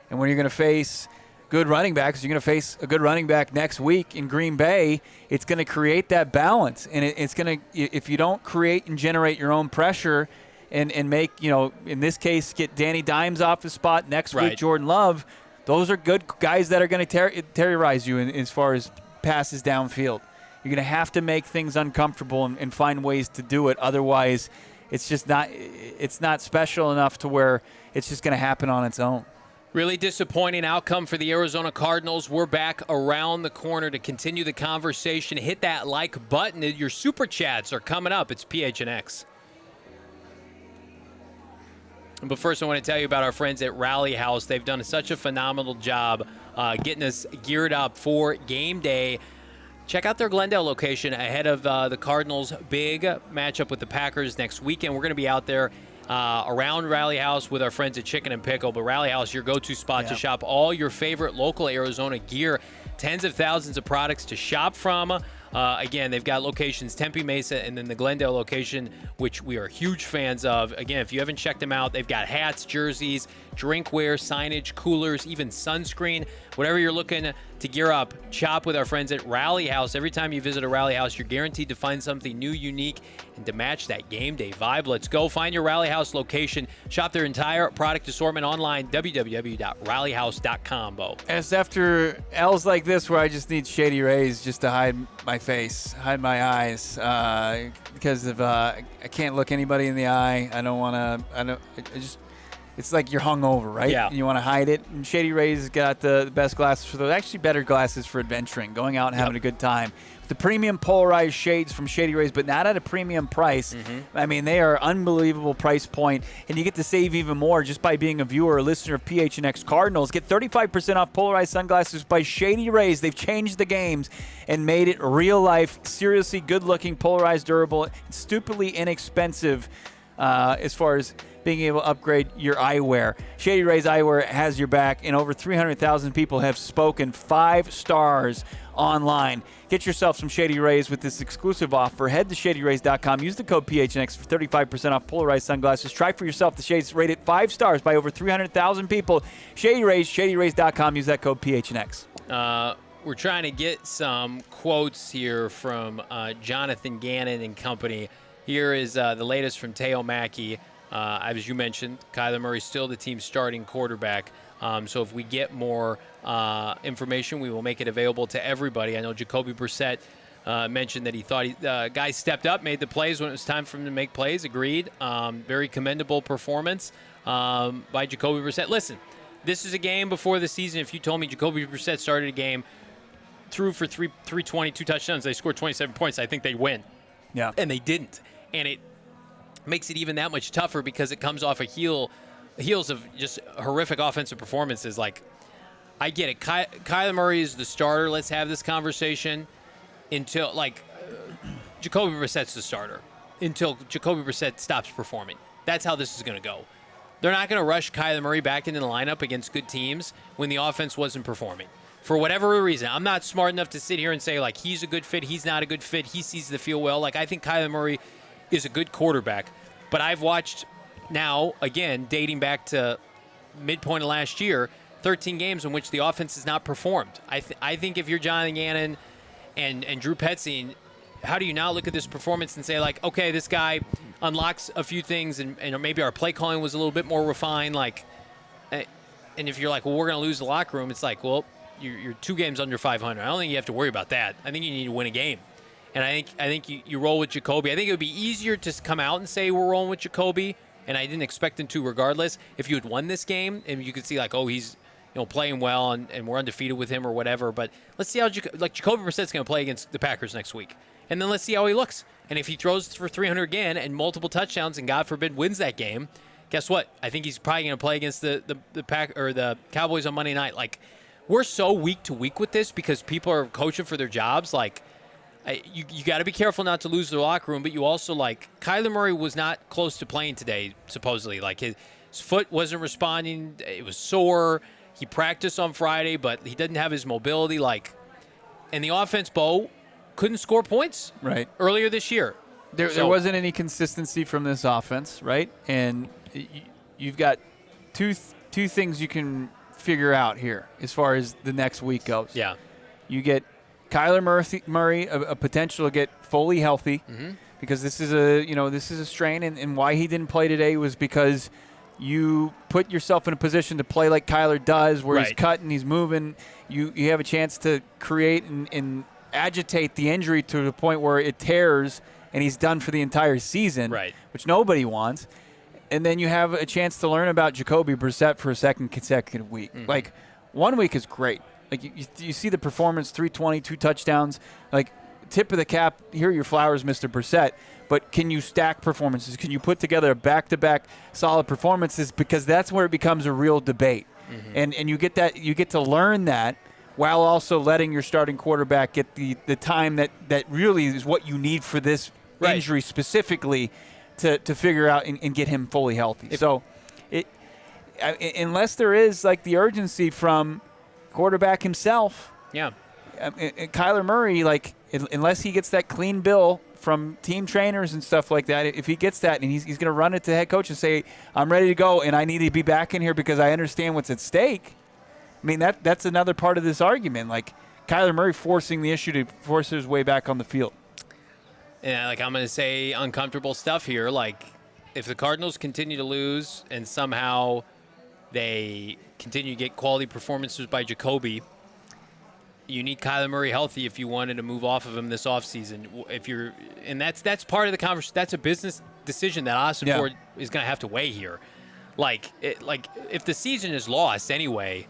And when you're going to face good running backs, you're going to face a good running back next week in Green Bay, it's going to create that balance. And it's going to, if you don't create and generate your own pressure and make, in this case, get Danny Dimes off the spot, next week Jordan Love, those are good guys that are going to terrorize you as far as passes downfield. You're going to have to make things uncomfortable and find ways to do it. Otherwise, it's just not special enough to where it's just going to happen on its own. Really disappointing outcome for the Arizona Cardinals. We're back around the corner to continue the conversation. Hit that like button. Your super chats are coming up. It's PHNX. But first, I want to tell you about our friends at Rally House. They've done such a phenomenal job getting us geared up for game day. Check out their Glendale location ahead of the Cardinals' big matchup with the Packers next weekend. We're going to be out there around Rally House with our friends at Chicken and Pickle. But Rally House, your go-to spot to shop all your favorite local Arizona gear. Tens of thousands of products to shop from. Again, they've got locations Tempe Mesa and then the Glendale location, which we are huge fans of. Again, if you haven't checked them out, they've got hats, jerseys, drinkware, signage, coolers, even sunscreen. Whatever you're looking to gear up, shop with our friends at Rally House. Every time you visit a Rally House, you're guaranteed to find something new, unique, and to match that game day vibe. Let's go. Find your Rally House location. Shop their entire product assortment online, www.rallyhouse.com, Bo. And it's after L's like this where I just need Shady Rays just to hide my face, hide my eyes, because of I can't look anybody in the eye. I don't want to. It's like you're hungover, right? Yeah. And you want to hide it. And Shady Rays got the best glasses for those. Actually, better glasses for adventuring, going out and having a good time. The premium polarized shades from Shady Rays, but not at a premium price. I mean, they are unbelievable price point, and you get to save even more just by being a viewer or listener of PHNX Cardinals. Get 35% off polarized sunglasses by Shady Rays. They've changed the games and made it real life, seriously good-looking, polarized, durable, and stupidly inexpensive as far as being able to upgrade your eyewear. Shady Rays Eyewear has your back, and over 300,000 people have spoken 5 stars online. Get yourself some Shady Rays with this exclusive offer. Head to ShadyRays.com. Use the code PHNX for 35% off polarized sunglasses. Try for yourself the shades rated 5 stars by over 300,000 people. Shady Rays, ShadyRays.com. Use that code PHNX. We're trying to get some quotes here from Jonathan Gannon and company. Here is the latest from Teo Mackey. As you mentioned, Kyler Murray still the team's starting quarterback. So if we get more information, we will make it available to everybody. I know Jacoby Brissett mentioned that he thought guys stepped up, made the plays when it was time for him to make plays. Agreed. Very commendable performance by Jacoby Brissett. Listen, this is a game before the season. If you told me Jacoby Brissett started a game, threw for 320, 2 touchdowns, they scored 27 points, I think they'd win. Yeah. And they didn't. And it makes it even that much tougher because it comes off heels of just horrific offensive performances. Like, I get it. Kyler Murray is the starter. Let's have this conversation until, Jacoby Brissett's the starter until Jacoby Brissett stops performing. That's how this is going to go. They're not going to rush Kyler Murray back into the lineup against good teams when the offense wasn't performing. For whatever reason, I'm not smart enough to sit here and say, like, he's a good fit, he's not a good fit, he sees the field well. Like, I think Kyler Murray is a good quarterback. But I've watched now, again, dating back to midpoint of last year, 13 games in which the offense has not performed. I think if you're Jonathan Gannon and Drew Petzing, how do you now look at this performance and say, like, okay, this guy unlocks a few things and maybe our play calling was a little bit more refined, like, and if you're like, well, we're going to lose the locker room, it's like, well, you're 2 games under 500. I don't think you have to worry about that. I think you need to win a game. And I think you roll with Jacoby. I think it would be easier to come out and say we're rolling with Jacoby, and I didn't expect him to regardless. If you had won this game and you could see, like, oh, he's playing well and we're undefeated with him or whatever, but let's see how Jacoby Brissett's going to play against the Packers next week. And then let's see how he looks. And if he throws for 300 again and multiple touchdowns and, God forbid, wins that game, guess what? I think he's probably going to play against the Pack or the Cowboys on Monday night. Like, we're so week to week with this because people are coaching for their jobs. Like, you got to be careful not to lose the locker room, but you also, like, Kyler Murray was not close to playing today, supposedly. Like, his foot wasn't responding. It was sore. He practiced on Friday, but he didn't have his mobility. Like, and the offense, Bo, couldn't score points earlier this year. There wasn't any consistency from this offense, right? And you've got two things you can figure out here as far as the next week goes. Yeah. You get Kyler Murray a potential to get fully healthy because this is a strain, and why he didn't play today was because you put yourself in a position to play like Kyler does, where he's cutting, he's moving. You have a chance to create and agitate the injury to the point where it tears and he's done for the entire season, which nobody wants. And then you have a chance to learn about Jacoby Brissett for a second consecutive week. Like, 1 week is great. Like, you see the performance, 320, 2 touchdowns. Like, tip of the cap, here are your flowers, Mr. Brissett. But can you stack performances? Can you put together back-to-back solid performances? Because that's where it becomes a real debate. And you get to learn that while also letting your starting quarterback get the time that really is what you need for this injury specifically to figure out and get him fully healthy. So unless there is, like, the urgency from quarterback himself, Kyler Murray, like, unless he gets that clean bill from team trainers and stuff like that, if he gets that and he's going to run it to the head coach and say, I'm ready to go and I need to be back in here because I understand what's at stake, I mean, that's another part of this argument. Like, Kyler Murray forcing the issue to force his way back on the field. Yeah, like, I'm going to say uncomfortable stuff here. Like, if the Cardinals continue to lose and somehow they continue to get quality performances by Jacoby, you need Kyler Murray healthy if you wanted to move off of him this offseason. And that's part of the conversation. That's a business decision that Austin Ford is going to have to weigh here. Like, if the season is lost anyway,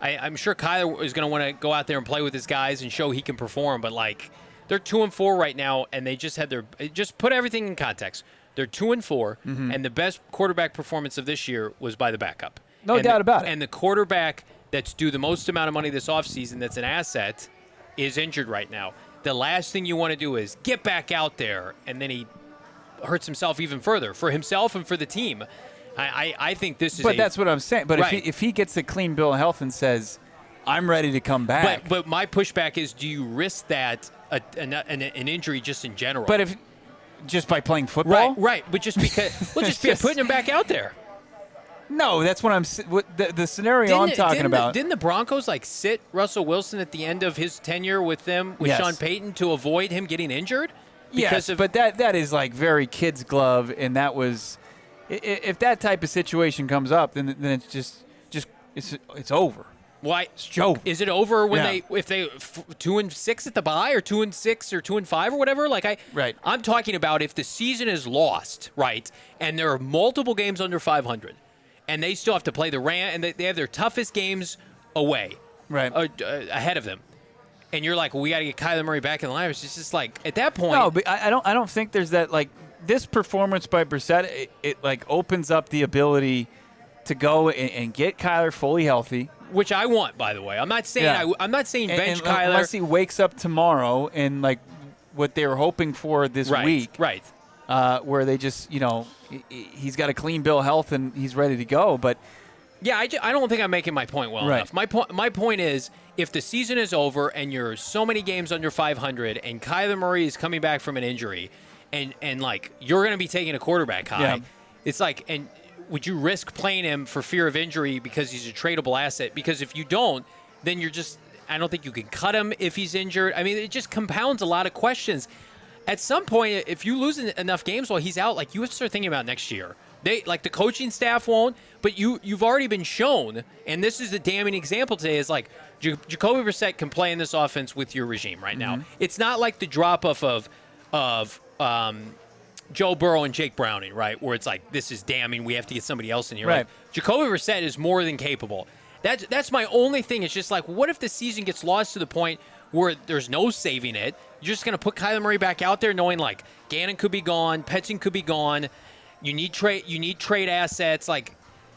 I'm sure Kyler is going to want to go out there and play with his guys and show he can perform. But, like, they're 2-4 right now, and they just had just put everything in context. They're 2-4, and the best quarterback performance of this year was by the backup. No doubt about it. And the quarterback that's due the most amount of money this offseason that's an asset is injured right now. The last thing you want to do is get back out there, and then he hurts himself even further for himself and for the team. I think this is But that's what I'm saying. But if he gets a clean bill of health and says, I'm ready to come back. But my pushback is, do you risk that, an injury just in general? But if just by playing football? Right. But just because putting him back out there. No, that's what the scenario I'm talking about. Didn't the Broncos, like, sit Russell Wilson at the end of his tenure with them, with Sean Payton, to avoid him getting injured? Yes, but that is, like, very kid's glove, and that was – if that type of situation comes up, then it's it's over. Why? It's over. Is it over when if they 2-6 at the bye, or 2-6 or 2-5 or whatever? Like, I'm talking about if the season is lost, right, and there are multiple games under 500, and they still have to play the Rams, and they have their toughest games away, ahead of them. And you're like, well, we got to get Kyler Murray back in the line. It's just like, at that point. No, but I don't think there's that, like, this performance by Brissett, it like opens up the ability to go and get Kyler fully healthy, which I want, by the way. I'm not saying I'm not saying bench Kyler unless he wakes up tomorrow and, like, what they were hoping for this week. Right. where they just, he's got a clean bill of health and he's ready to go. But yeah, I don't think I'm making my point well enough. My point is, if the season is over and you're so many games under 500 and Kyler Murray is coming back from an injury and like you're going to be taking a quarterback high, it's like, and would you risk playing him for fear of injury because he's a tradable asset? Because if you don't, then I don't think you can cut him if he's injured. I mean, it just compounds a lot of questions. At some point, if you lose enough games while he's out, like you have to start thinking about next year. The coaching staff won't, but you've already been shown, and this is a damning example today, is like Jacoby Brissett can play in this offense with your regime right now. It's not like the drop-off of Joe Burrow and Jake Browning, right, where it's like, this is damning, we have to get somebody else in here. Right. Like, Jacoby Brissett is more than capable. That's my only thing. It's just like, what if the season gets lost to the point where there's no saving it? You're just going to put Kyler Murray back out there knowing, like, Gannon could be gone, Petson could be gone. You need trade assets. Like,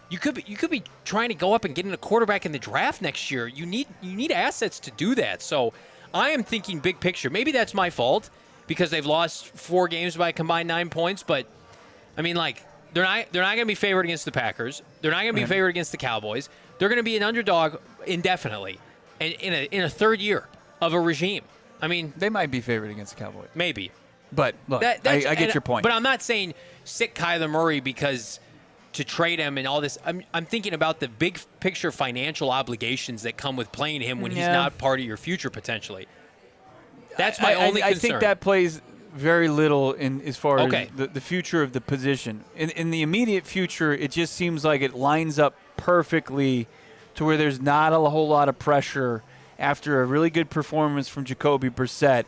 you could be trying to go up and get in a quarterback in the draft next year. You need assets to do that. So I am thinking big picture. Maybe that's my fault because they've lost 4 games by a combined 9 points. But I mean, like, they're not going to be favored against the Packers. They're not going to be favored against the Cowboys. They're going to be an underdog indefinitely, and in a third year of a regime. I mean, they might be favored against the Cowboys. Maybe. But look, I get your point. But I'm not saying sit Kyler Murray because to trade him and all this. I'm thinking about the big picture financial obligations that come with playing him when he's not part of your future potentially. That's my only concern. I think that plays very little in as far as the future of the position. In the immediate future, it just seems like it lines up perfectly to where there's not a whole lot of pressure after a really good performance from Jacoby Brissett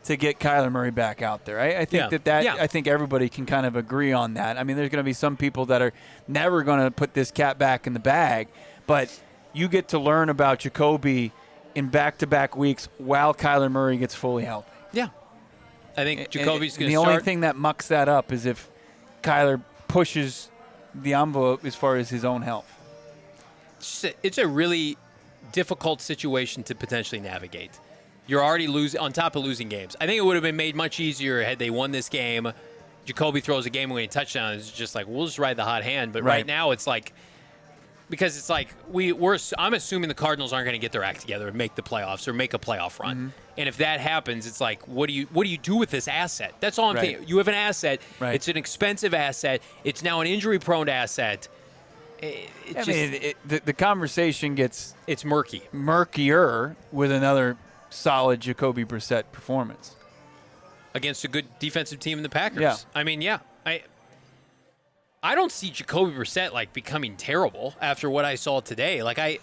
to get Kyler Murray back out there. I think I think everybody can kind of agree on that. I mean, there's going to be some people that are never going to put this cat back in the bag, but you get to learn about Jacoby in back-to-back weeks while Kyler Murray gets fully healthy. Yeah. I think Jacoby's going The to start. only thing that mucks that up is if Kyler pushes the envelope as far as his own health. It's a really difficult situation to potentially navigate. You're already on top of losing games. I think it would have been made much easier had they won this game. Jacoby throws a game-winning touchdown. It's just like, we'll just ride the hot hand. But right now it's like, because it's like I'm assuming the Cardinals aren't going to get their act together and make the playoffs or make a playoff run. Mm-hmm. And if that happens, it's like, what do you do with this asset? That's all I'm thinking. You have an asset. Right. It's an expensive asset. It's now an injury-prone asset. The conversation gets murkier with another solid Jacoby Brissett performance against a good defensive team in the Packers. Yeah. I mean, I don't see Jacoby Brissett like becoming terrible after what I saw today. Like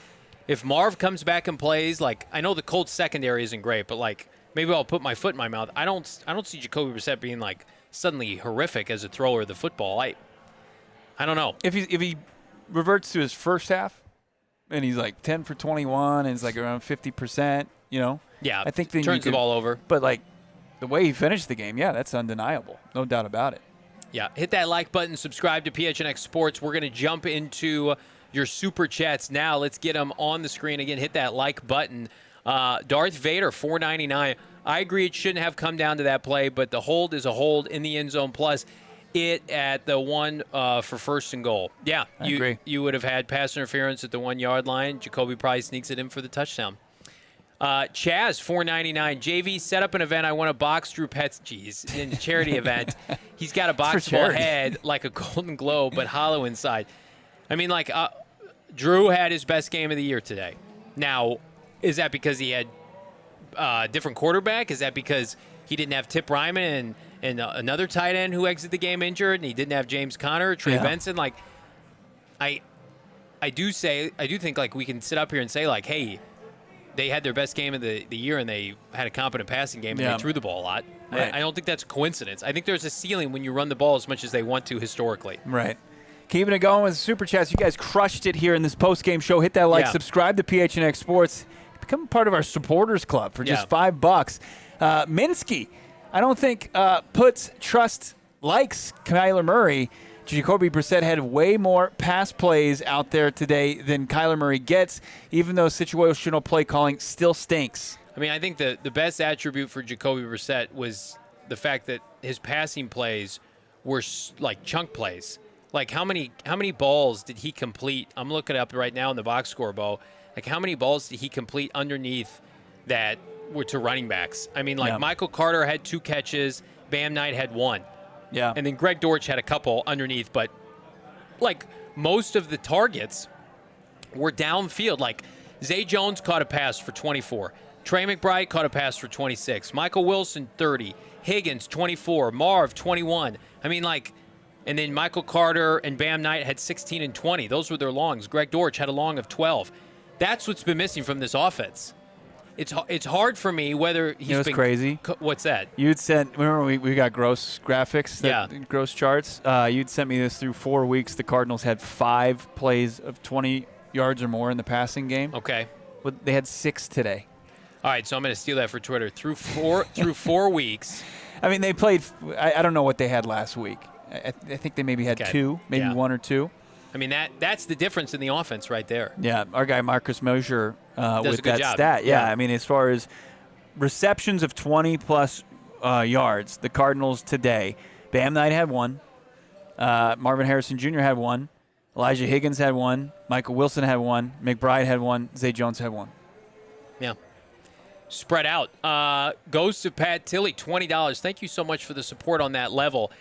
if Marv comes back and plays, like I know the Colts secondary isn't great, but like maybe I'll put my foot in my mouth. I don't see Jacoby Brissett being like suddenly horrific as a thrower of the football. I don't know. If he reverts to his first half and he's like 10 for 21 and it's like around 50%, yeah, I think then turns the ball over. But like the way he finished the game, that's undeniable. No doubt about it. Yeah, hit that like button, subscribe to PHNX Sports. We're going to jump into your super chats now. Let's get them on the screen again. Hit that like button. Darth Vader, $4.99. I agree it shouldn't have come down to that play, but the hold is a hold in the end zone. Plus, it at the one for first and goal. Yeah, I agree. You would have had pass interference at the 1 yard line. Jacoby probably sneaks it in for the touchdown. Chaz, $4.99. JV, set up an event. I want to box Drew Pets. Jeez, in a charity event. He's got a boxable head like a Golden Globe, but hollow inside. I mean, like, Drew had his best game of the year today. Now, is that because he had a different quarterback? Is that because he didn't have Tip Ryman and another tight end who exited the game injured, and he didn't have James Conner, Trey Benson? Like, I do think, like, we can sit up here and say, like, hey, they had their best game of the year and they had a competent passing game and they threw the ball a lot. Right. I don't think that's a coincidence. I think there's a ceiling when you run the ball as much as they want to historically. Right. Keeping it going with Super Chats. You guys crushed it here in this post-game show. Hit that like, subscribe to PHNX Sports. Become part of our supporters club for just $5. Minsky, I don't think likes Kyler Murray. Jacoby Brissett had way more pass plays out there today than Kyler Murray gets, even though situational play calling still stinks. I mean, I think the best attribute for Jacoby Brissett was the fact that his passing plays were like chunk plays. Like how many balls did he complete? I'm looking up right now in the box score, Bo. Like how many balls did he complete underneath that were to running backs? I mean, like Michael Carter had 2 catches, Bam Knight had 1. Yeah. And then Greg Dortch had a couple underneath, but like most of the targets were downfield. Like Zay Jones caught a pass for 24. Trey McBride caught a pass for 26. Michael Wilson, 30. Higgins, 24. Marv, 21. I mean, like, and then Michael Carter and Bam Knight had 16 and 20. Those were their longs. Greg Dortch had a long of 12. That's what's been missing from this offense. It's hard for me whether he's been crazy. What's that? You'd sent, remember we got gross graphics, gross charts. You'd sent me this through 4 weeks. The Cardinals had 5 plays of 20 yards or more in the passing game. Okay. But they had 6 today. All right, so I'm going to steal that for Twitter. Through 4 weeks. I mean, they played. I don't know what they had last week. I think they maybe had 2, maybe 1 or 2. I mean, that's the difference in the offense right there. Yeah, our guy Marcus Mosher with that job. stat. Yeah, I mean, as far as receptions of 20-plus yards, the Cardinals today, Bam Knight had 1. Marvin Harrison Jr. had 1. Elijah Higgins had 1. Michael Wilson had 1. McBride had 1. Zay Jones had 1. Yeah. Spread out. Goes to Pat Tilley, $20. Thank you so much for the support on that level.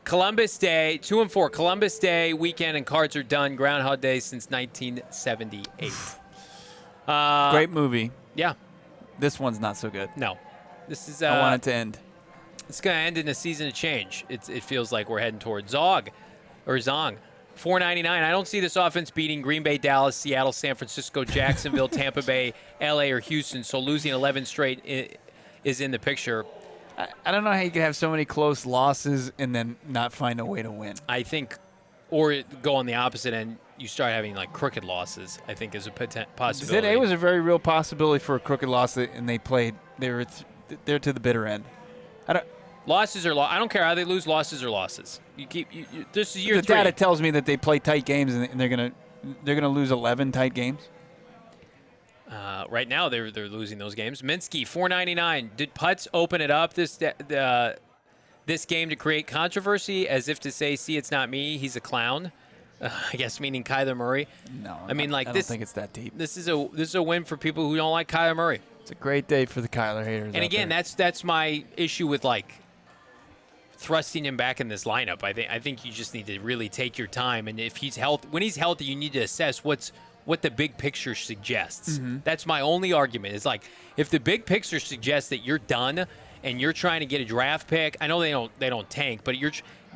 Columbus Day, 2 and 4. Columbus Day weekend and cards are done. Groundhog Day since 1978. Great movie. Yeah. This one's not so good. No. This is. I want it to end. It's going to end in a season of change. It feels like we're heading toward Zong. $4.99. I don't see this offense beating Green Bay, Dallas, Seattle, San Francisco, Jacksonville, Tampa Bay, L.A., or Houston. So losing 11 straight is in the picture. I don't know how you can have so many close losses and then not find a way to win. I think, or go on the opposite end, you start having like crooked losses, I think is a possibility. Today was a very real possibility for a crooked loss, and they played. They're to the bitter end. Losses are I don't care how they lose. Losses are losses. This is year 3. The data tells me that they play tight games, and they're gonna lose 11 tight games. Right now, they're losing those games. Minsky, $4.99. Did Putz open it up this game to create controversy, as if to say, "See, it's not me. He's a clown." I guess meaning Kyler Murray. No, I mean, like I don't think it's that deep. This is a win for people who don't like Kyler Murray. It's a great day for the Kyler haters. And again, that's my issue with like thrusting him back in this lineup. I think you just need to really take your time, and if he's when he's healthy, you need to assess what the big picture suggests. Mm-hmm. That's my only argument. Is like if the big picture suggests that you're done and you're trying to get a draft pick. I know they don't tank, but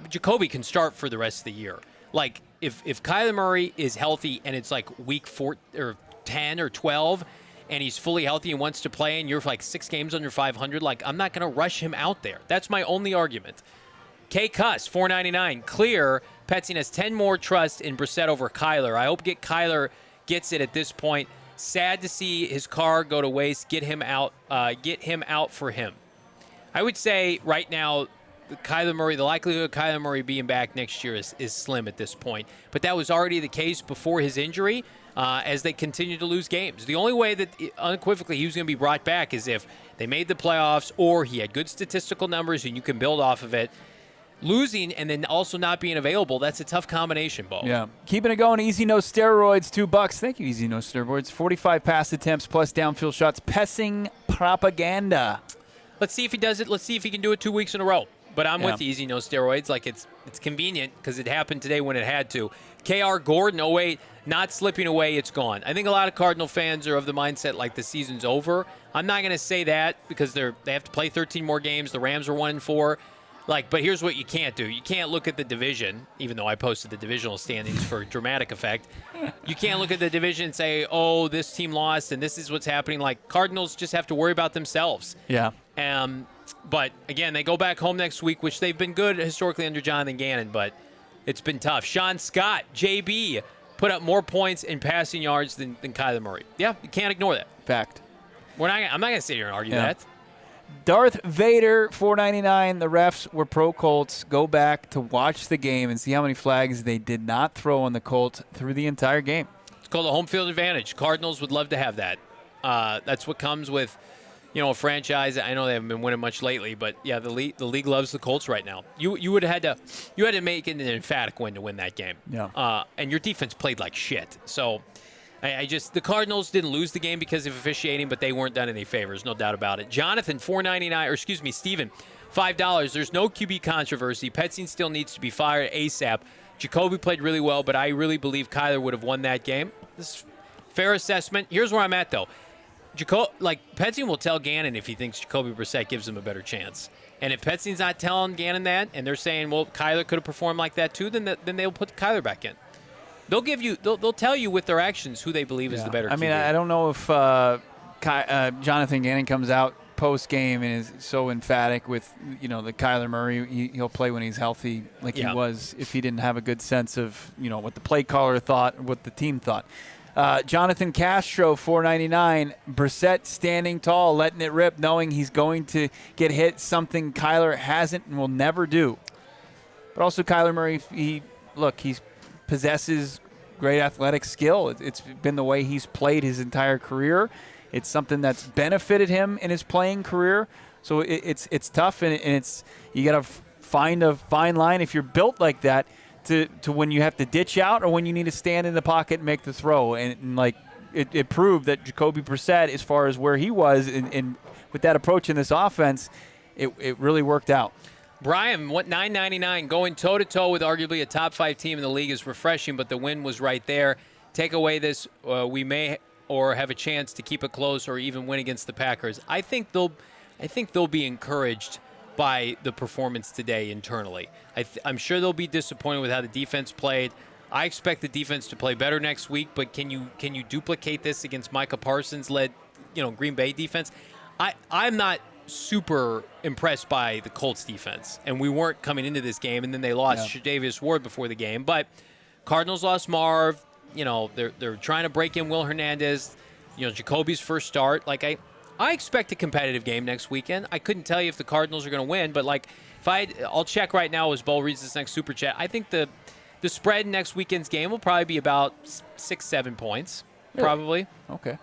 Jacoby can start for the rest of the year. Like if Kyler Murray is healthy and it's like week 4 or 10 or 12 and he's fully healthy and wants to play and you're like 6 games under 500, like I'm not going to rush him out there. That's my only argument. K Cuss, $4.99. Clear. Petzing has 10 more trust in Brissett over Kyler. I hope Kyler gets it at this point. Sad to see his car go to waste. Get him out for him. I would say right now, the likelihood of Kyler Murray being back next year is slim at this point. But that was already the case before his injury as they continue to lose games. The only way that unequivocally he was going to be brought back is if they made the playoffs or he had good statistical numbers and you can build off of it. Losing and then also not being available, that's a tough combination, Bo. Yeah. Keeping it going, Easy No Steroids, $2. Thank you, Easy No Steroids. 45 pass attempts plus downfield shots. Pessing propaganda. Let's see if he does it. Let's see if he can do it 2 weeks in a row. But I'm with Easy No Steroids. Like it's convenient because it happened today when it had to. KR Gordon, 08, not slipping away. It's gone. I think a lot of Cardinal fans are of the mindset like the season's over. I'm not going to say that because they have to play 13 more games. The Rams are 1-4. But here's what you can't do. You can't look at the division, even though I posted the divisional standings for dramatic effect. You can't look at the division and say, oh, this team lost and this is what's happening. Like, Cardinals just have to worry about themselves. Yeah. But, again, they go back home next week, which they've been good historically under Jonathan Gannon, but it's been tough. Sean Scott, JB, put up more points in passing yards than Kyler Murray. Yeah, you can't ignore that. Fact. I'm not going to sit here and argue that. Darth Vader, $4.99. The refs were pro Colts. Go back to watch the game and see how many flags they did not throw on the Colts through the entire game. It's called a home field advantage. Cardinals would love to have that. That's what comes with a franchise. I know they haven't been winning much lately, but yeah, the league loves the Colts right now. You would have had to make it an emphatic win to win that game. Yeah. And your defense played like shit. So the Cardinals didn't lose the game because of officiating, but they weren't done any favors, no doubt about it. Jonathan, Steven, $5. There's no QB controversy. Petzing still needs to be fired ASAP. Jacoby played really well, but I really believe Kyler would have won that game. This is fair assessment. Here's where I'm at, though. Petzing will tell Gannon if he thinks Jacoby Brissett gives him a better chance. And if Petzing's not telling Gannon that, and they're saying, well, Kyler could have performed like that too, then they'll put Kyler back in. They'll tell you with their actions who they believe is the better QB. I mean, I don't know if Jonathan Gannon comes out post-game and is so emphatic with, the Kyler Murray. He'll play when he's healthy like he was if he didn't have a good sense of, what the play caller thought or what the team thought. Jonathan Castro, $4.99. Brissett standing tall, letting it rip, knowing he's going to get hit, something Kyler hasn't and will never do. But also Kyler Murray, he possesses great athletic skill. It's been the way he's played his entire career. It's something that's benefited him in his playing career. So it's tough, and it's you got to find a fine line if you're built like that to when you have to ditch out or when you need to stand in the pocket and make the throw. And it proved that Jacoby Brissett, as far as where he was in with that approach in this offense, it really worked out. Brian, $9.99, going toe-to-toe with arguably a top-5 team in the league is refreshing, but the win was right there. Take away this, we may or have a chance to keep it close or even win against the Packers. I think they'll be encouraged by the performance today internally. I'm sure they'll be disappointed with how the defense played. I expect the defense to play better next week, but can you duplicate this against Micah Parsons-led, Green Bay defense? I'm not super impressed by the Colts defense, and we weren't coming into this game, and then they lost Tre'Davious Ward before the game. But Cardinals lost Marv. They're trying to break in Will Hernandez. Jacoby's first start. I expect a competitive game next weekend. I couldn't tell you if the Cardinals are going to win, but I'll check right now as Bo reads this next super chat. I think the spread in next weekend's game will probably be about 6-7 points, probably. Okay.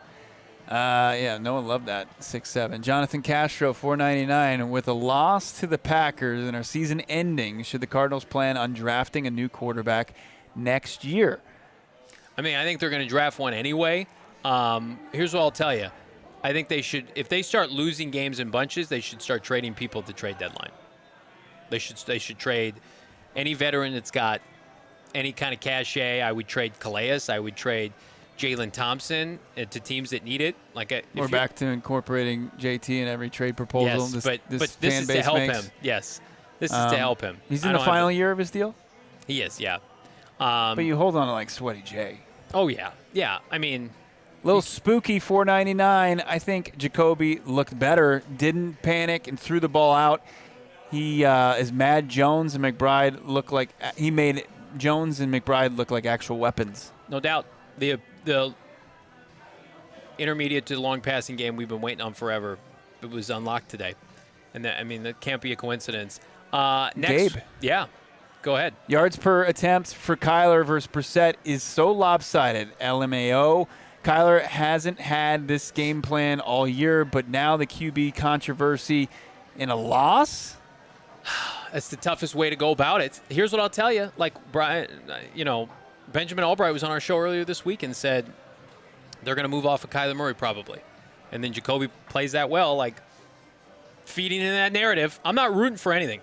No one loved that 6-7. Jonathan Castro, $4.99. With a loss to the Packers and our season ending, should the Cardinals plan on drafting a new quarterback next year? I mean, I think they're going to draft one anyway. Here's what I'll tell you. I think they should, if they start losing games in bunches, they should start trading people at the trade deadline. They should trade any veteran that's got any kind of cachet. I would trade Calais. I would trade Jalen Thompson to teams that need it. We're back to incorporating JT in every trade proposal. Yes, but this is to help him. Yes, this is to help him. He's in the final year of his deal? He is, yeah. But you hold on to Sweaty J. Oh, yeah. Yeah, I mean, little spooky $4.99. I think Jacoby looked better, didn't panic, and threw the ball out. He, as Mad Jones and McBride look like, he made Jones and McBride look like actual weapons. No doubt. The intermediate to long passing game we've been waiting on forever, it was unlocked today. And that can't be a coincidence. Next, Gabe. Yeah. Go ahead. Yards per attempt for Kyler versus Brissett is so lopsided. LMAO. Kyler hasn't had this game plan all year, but now the QB controversy in a loss? That's the toughest way to go about it. Here's what I'll tell you. Brian, Benjamin Albright was on our show earlier this week and said they're going to move off of Kyler Murray probably. And then Jacoby plays that well, feeding in that narrative. I'm not rooting for anything,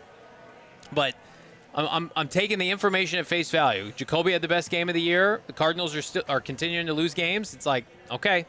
but I'm taking the information at face value. Jacoby had the best game of the year. The Cardinals are continuing to lose games. It's okay.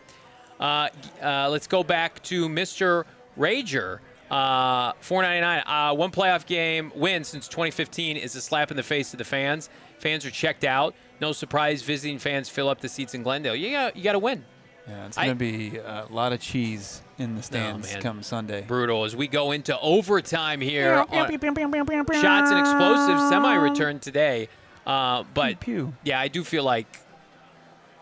Let's go back to Mr. Rager. $4.99. One playoff game win since 2015 is a slap in the face to the fans. Fans are checked out. No surprise, visiting fans fill up the seats in Glendale. You got to win. Yeah, it's going to be a lot of cheese in the stands come Sunday. Brutal. As we go into overtime here, shots and explosives semi-return today. But yeah, I do feel like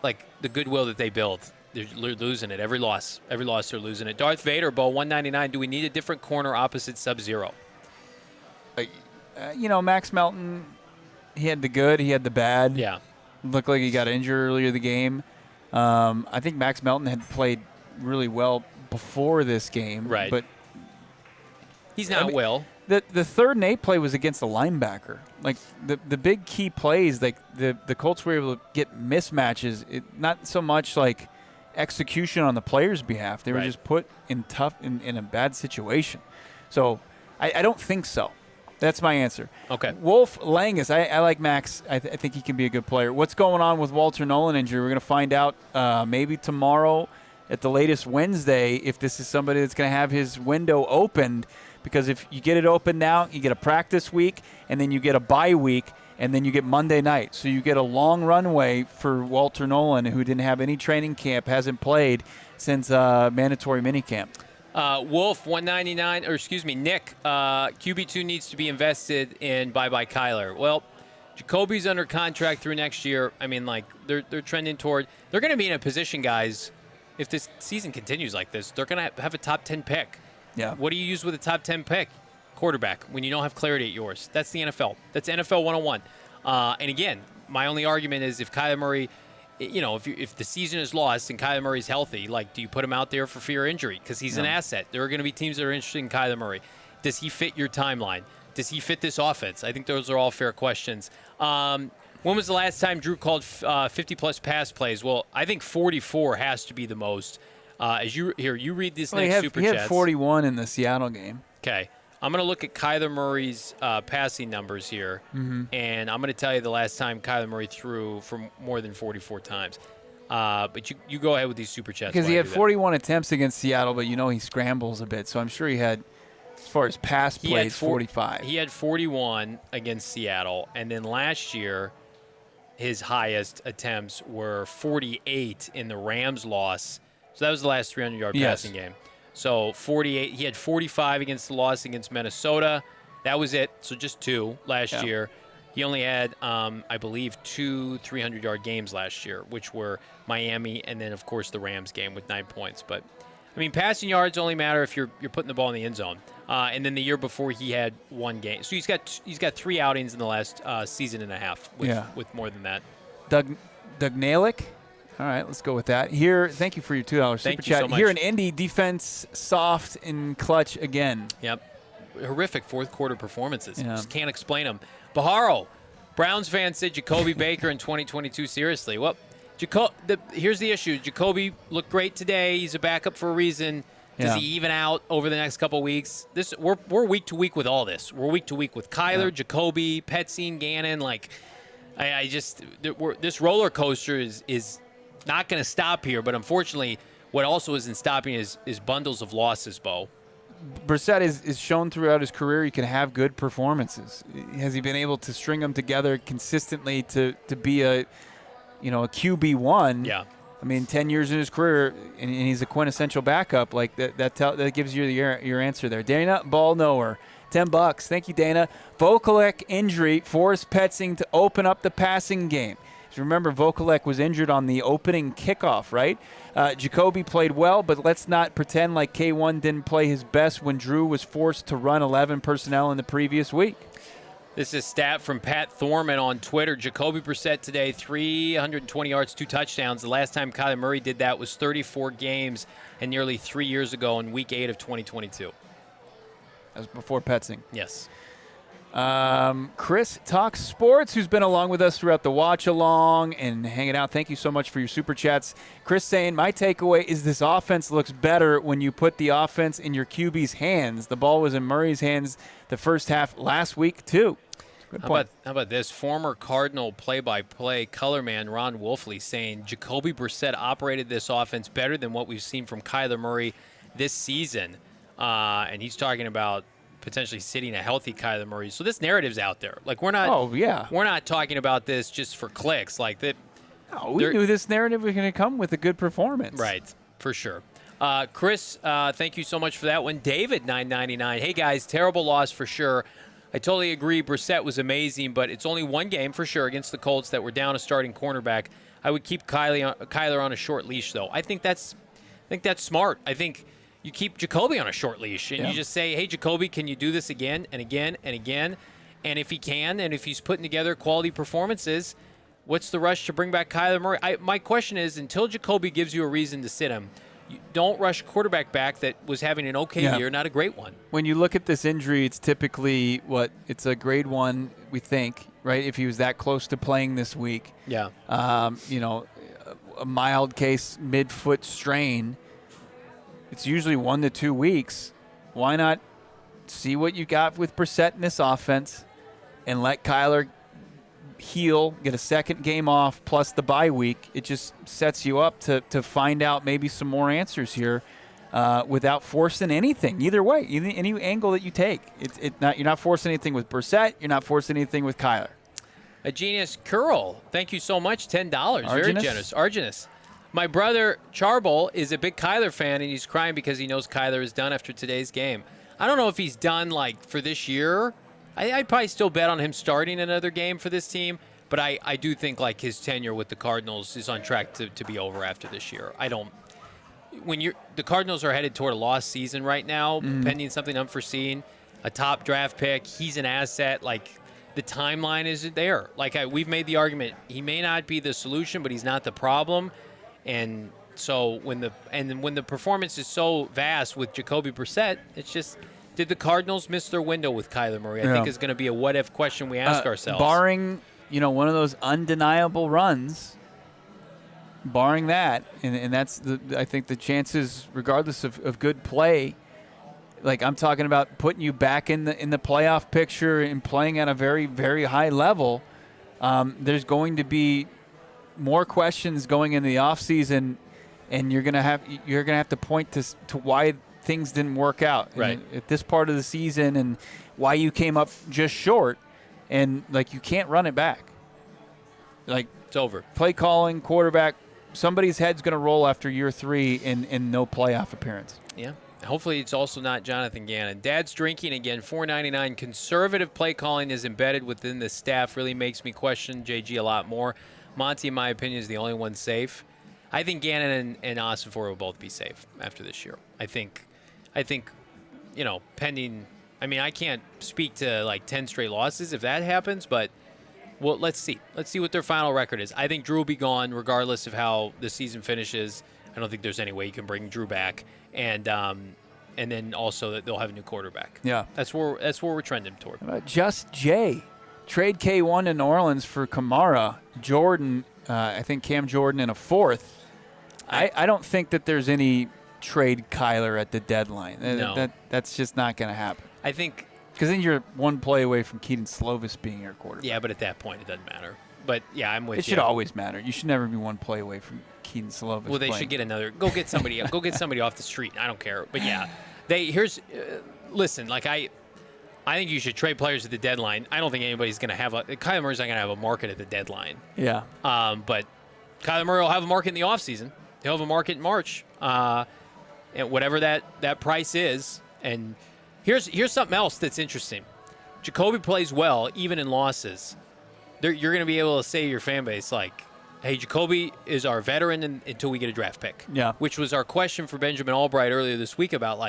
the goodwill that they built, they're losing it. Every loss they're losing it. Darth Vader, Bo, $1.99. Do we need a different corner opposite Sub-Zero? Max Melton, he had the good, he had the bad. Yeah. Looked like he got injured earlier in the game. I think Max Melton had played really well before this game. Right. But he's not Will. The third and 8 play was against the linebacker. Like the big key plays, like the Colts were able to get mismatches. Not so much like execution on the player's behalf. They were just put in in a bad situation. So I don't think so. That's my answer. Okay. Wolf Langus, I like Max. I think he can be a good player. What's going on with Walter Nolan injury? We're going to find out maybe tomorrow, at the latest Wednesday, if this is somebody that's going to have his window opened. Because if you get it open now, you get a practice week, and then you get a bye week, and then you get Monday night. So you get a long runway for Walter Nolan, who didn't have any training camp, hasn't played since mandatory minicamp. Wolf 199, or excuse me, Nick, QB2 needs to be invested in bye-bye Kyler. Well, Jacoby's under contract through next year. I mean, like, they're trending toward – they're going to be in a position, guys, if this season continues like this, they're going to have a top 10 pick. Yeah. What do you use with a top 10 pick? Quarterback, when you don't have clarity at yours. That's the NFL. That's NFL 101. And again, my only argument is if Kyler Murray – if the season is lost and Kyler Murray's healthy, like, do you put him out there for fear of injury? Because he's an asset. There are going to be teams that are interested in Kyler Murray. Does he fit your timeline? Does he fit this offense? I think those are all fair questions. When was the last time Drew called 50-plus pass plays? Well, I think 44 has to be the most. You read this next Super Chats. He had 41 in the Seattle game. Okay. I'm going to look at Kyler Murray's passing numbers here, and I'm going to tell you the last time Kyler Murray threw for more than 44 times. But you go ahead with these Super Chats. Because he had 41 attempts against Seattle, but he scrambles a bit. So I'm sure he had, as far as pass plays, 45. He had 41 against Seattle, and then last year his highest attempts were 48 in the Rams loss. So that was the last 300-yard passing game. So 48. He had 45 against the loss against Minnesota. That was it. So just 2 last year. He only had, I believe, 2 300-yard games last year, which were Miami and then, of course, the Rams game with 9 points. But, I mean, passing yards only matter if you're putting the ball in the end zone. And then the year before, he had 1 game. So he's got 3 outings in the last season and a half with more than that. Doug Nalick. All right, let's go with that. Here, thank you for your $2 super chat. So much. Here in Indy, defense soft and clutch again. Yep. Horrific fourth-quarter performances. Yeah. Just can't explain them. Baharo, Browns fan said Jacoby Baker in 2022. Seriously. Well, here's the issue. Jacoby looked great today. He's a backup for a reason. Does he even out over the next couple of weeks? We're week to week with all this. We're week to week with Kyler, Jacoby, Petsine, Gannon. Like, this roller coaster is not going to stop here, but unfortunately, what also isn't stopping is bundles of losses, Bo. Brissett is shown throughout his career he can have good performances. Has he been able to string them together consistently to be a QB1? Yeah. I mean, 10 years in his career, and he's a quintessential backup. Like that gives you your answer there. Dana Ball Knower, $10. Thank you, Dana. Vokalek injury forced Petsing to open up the passing game. Remember, Vokalek was injured on the opening kickoff, right? Jacoby played well, but let's not pretend like K1 didn't play his best when Drew was forced to run 11 personnel in the previous week. This is a stat from Pat Thorman on Twitter. Jacoby Brissett today, 320 yards, 2 touchdowns. The last time Kyler Murray did that was 34 games and nearly 3 years ago in Week 8 of 2022. That was before Petsing. Yes. Chris Talks Sports, who's been along with us throughout the watch along and hanging out. Thank you so much for your super chats. Chris saying, my takeaway is this offense looks better when you put the offense in your QB's hands. The ball was in Murray's hands the first half last week, too. Good point. How about this? Former Cardinal play-by-play color man Ron Wolfley saying Jacoby Brissett operated this offense better than what we've seen from Kyler Murray this season. And he's talking about potentially sitting a healthy Kyler Murray. So this narrative's out there. Like, we're not we're not talking about this just for clicks. Like that. No, we knew this narrative was going to come with a good performance. Right, for sure. Chris, thank you so much for that one. David, $9.99. Hey, guys, terrible loss for sure. I totally agree. Brissett was amazing, but it's only 1 game for sure against the Colts that were down a starting cornerback. I would keep Kyler on a short leash, though. I think that's smart. I think you keep Jacoby on a short leash, and you just say, hey, Jacoby, can you do this again and again and again? And if he can, and if he's putting together quality performances, what's the rush to bring back Kyler Murray? My question is, until Jacoby gives you a reason to sit him, don't rush a quarterback back that was having an okay year, not a great one. When you look at this injury, it's typically it's a grade 1, we think, right? If he was that close to playing this week. Yeah. A mild case mid-foot strain. It's usually 1 to 2 weeks. Why not see what you got with Brissett in this offense and let Kyler heal, get a second game off plus the bye week? It just sets you up to find out maybe some more answers here without forcing anything. Either way, any angle that you take, you're not forcing anything with Brissett. You're not forcing anything with Kyler. A Genius Curl, thank you so much, $10. Very generous. Arginus. My brother Charbel is a big Kyler fan, and he's crying because he knows Kyler is done after today's game. I don't know if he's done for this year. I'd probably still bet on him starting another game for this team, but I do think his tenure with the Cardinals is on track to be over after this year. The Cardinals are headed toward a lost season right now, pending something unforeseen, a top draft pick. He's an asset. The timeline isn't there. We've made the argument, he may not be the solution, but he's not the problem. And so when the performance is so vast with Jacoby Brissett, it's just, did the Cardinals miss their window with Kyler Murray? I think is going to be a what-if question we ask ourselves. Barring, one of those undeniable runs, barring that, and that's I think the chances, regardless of good play. I'm talking about putting you back in the playoff picture and playing at a very, very high level. There's going to be more questions going into the offseason, and you're gonna have to point to why things didn't work out at this part of the season and why you came up just short, and you can't run it back. It's over. Play calling, quarterback, somebody's head's gonna roll after year 3 and no playoff appearance. Yeah. Hopefully it's also not Jonathan Gannon. Dad's drinking again, $4.99. Conservative play calling is embedded within the staff. Really makes me question JG a lot more. Monty, in my opinion, is the only one safe. I think Gannon and Ossenfort will both be safe after this year. I think, pending. I can't speak to 10 straight losses if that happens, but let's see. Let's see what their final record is. I think Drew will be gone regardless of how the season finishes. I don't think there's any way you can bring Drew back, and then also that they'll have a new quarterback. Yeah, that's where we're trending toward. How about Just Jay? Trade K1 to New Orleans for Kamara, Jordan. I think Cam Jordan in a 4th. I don't think that there's any trade Kyler at the deadline. No. That's just not going to happen. I think because then you're one play away from Keaton Slovis being your quarterback. Yeah, but at that point it doesn't matter. But yeah, I'm with you. It should always matter. You should never be one play away from Keaton Slovis. Well, they should get another. Go get somebody. Go get somebody off the street. I don't care. But yeah, listen. I think you should trade players at the deadline. I don't think anybody's going to have Kyler Murray's not going to have a market at the deadline. Yeah. But Kyler Murray will have a market in the offseason. He'll have a market in March, and whatever that price is. And here's something else that's interesting. Jacoby plays well even in losses. You're going to be able to say to your fan base hey, Jacoby is our veteran until we get a draft pick. Yeah. Which was our question for Benjamin Albright earlier this week about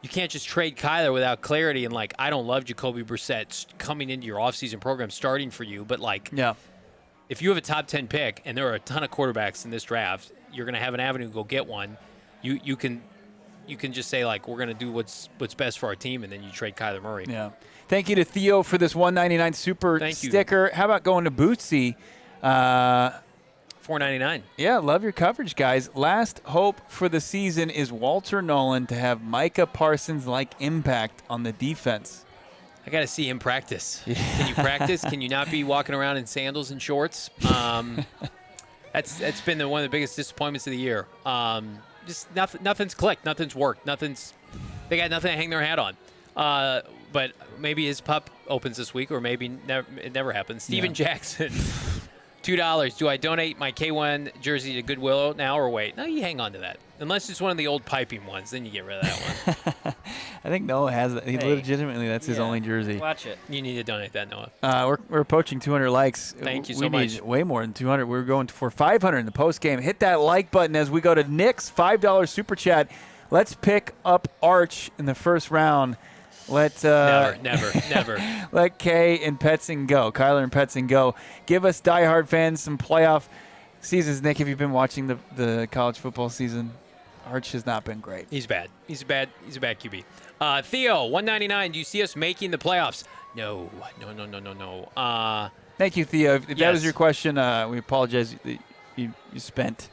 you can't just trade Kyler without clarity. And I don't love Jacoby Brissett coming into your offseason program starting for you, but if you have a top 10 pick and there are a ton of quarterbacks in this draft, you're going to have an avenue to go get one. You can just say we're going to do what's best for our team, and then you trade Kyler Murray. Yeah. Thank you to Theo for this $1.99 super sticker. How about going to Bootsy? $4.99. Yeah, love your coverage, guys. Last hope for the season is Walter Nolan to have Micah Parsons-like impact on the defense. I got to see him practice. Can you practice? Can you not be walking around in sandals and shorts? That's been one of the biggest disappointments of the year. Just nothing's clicked. Nothing's worked. They got nothing to hang their hat on. But maybe his pup opens this week, or maybe it never happens. Steven Jackson. $2. Do I donate my K1 jersey to Goodwill now or wait? No, you hang on to that. Unless it's one of the old piping ones, then you get rid of that one. I think Noah has that. Legitimately, that's his only jersey. Watch it. You need to donate that, Noah. We're approaching 200 likes. Thank you so much. We need way more than 200. We're going for 500 in the post game. Hit that like button as we go to Nick's $5 super chat. Let's pick up Arch in the first round. Never. Let Kay and Petzing go. Kyler and Petzing go. Give us diehard fans some playoff seasons. Nick, have you been watching the college football season? Arch has not been great. He's bad. He's a bad QB. Theo, 199. Do you see us making the playoffs? No. Thank you, Theo. If Yes. that was your question, we apologize that you spent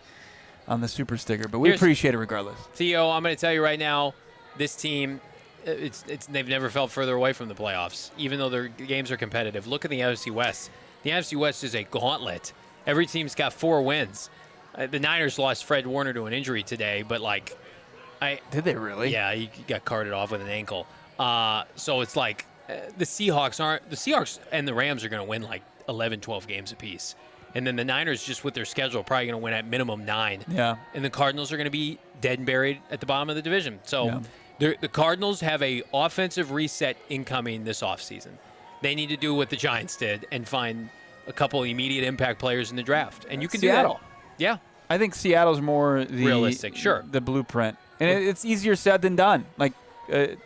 on the super sticker, but we appreciate it regardless. Theo, I'm going to tell you right now, this team, they've never felt further away from the playoffs, even though their games are competitive. Look at the NFC West. The NFC West is a gauntlet. Every team's got 4 wins. The Niners lost Fred Warner to an injury today, but Did they really? Yeah, he got carted off with an ankle. So it's like the Seahawks and the Rams are going to win like 11, 12 games apiece. And then the Niners, just with their schedule, are probably going to win at minimum 9. Yeah. And the Cardinals are going to be dead and buried at the bottom of the division. So the Cardinals have a offensive reset incoming this offseason. They need to do what the Giants did and find a couple immediate impact players in the draft. And you can Seattle. do that. Yeah. I think Seattle's more the realistic, sure. The blueprint. And it's easier said than done. Like,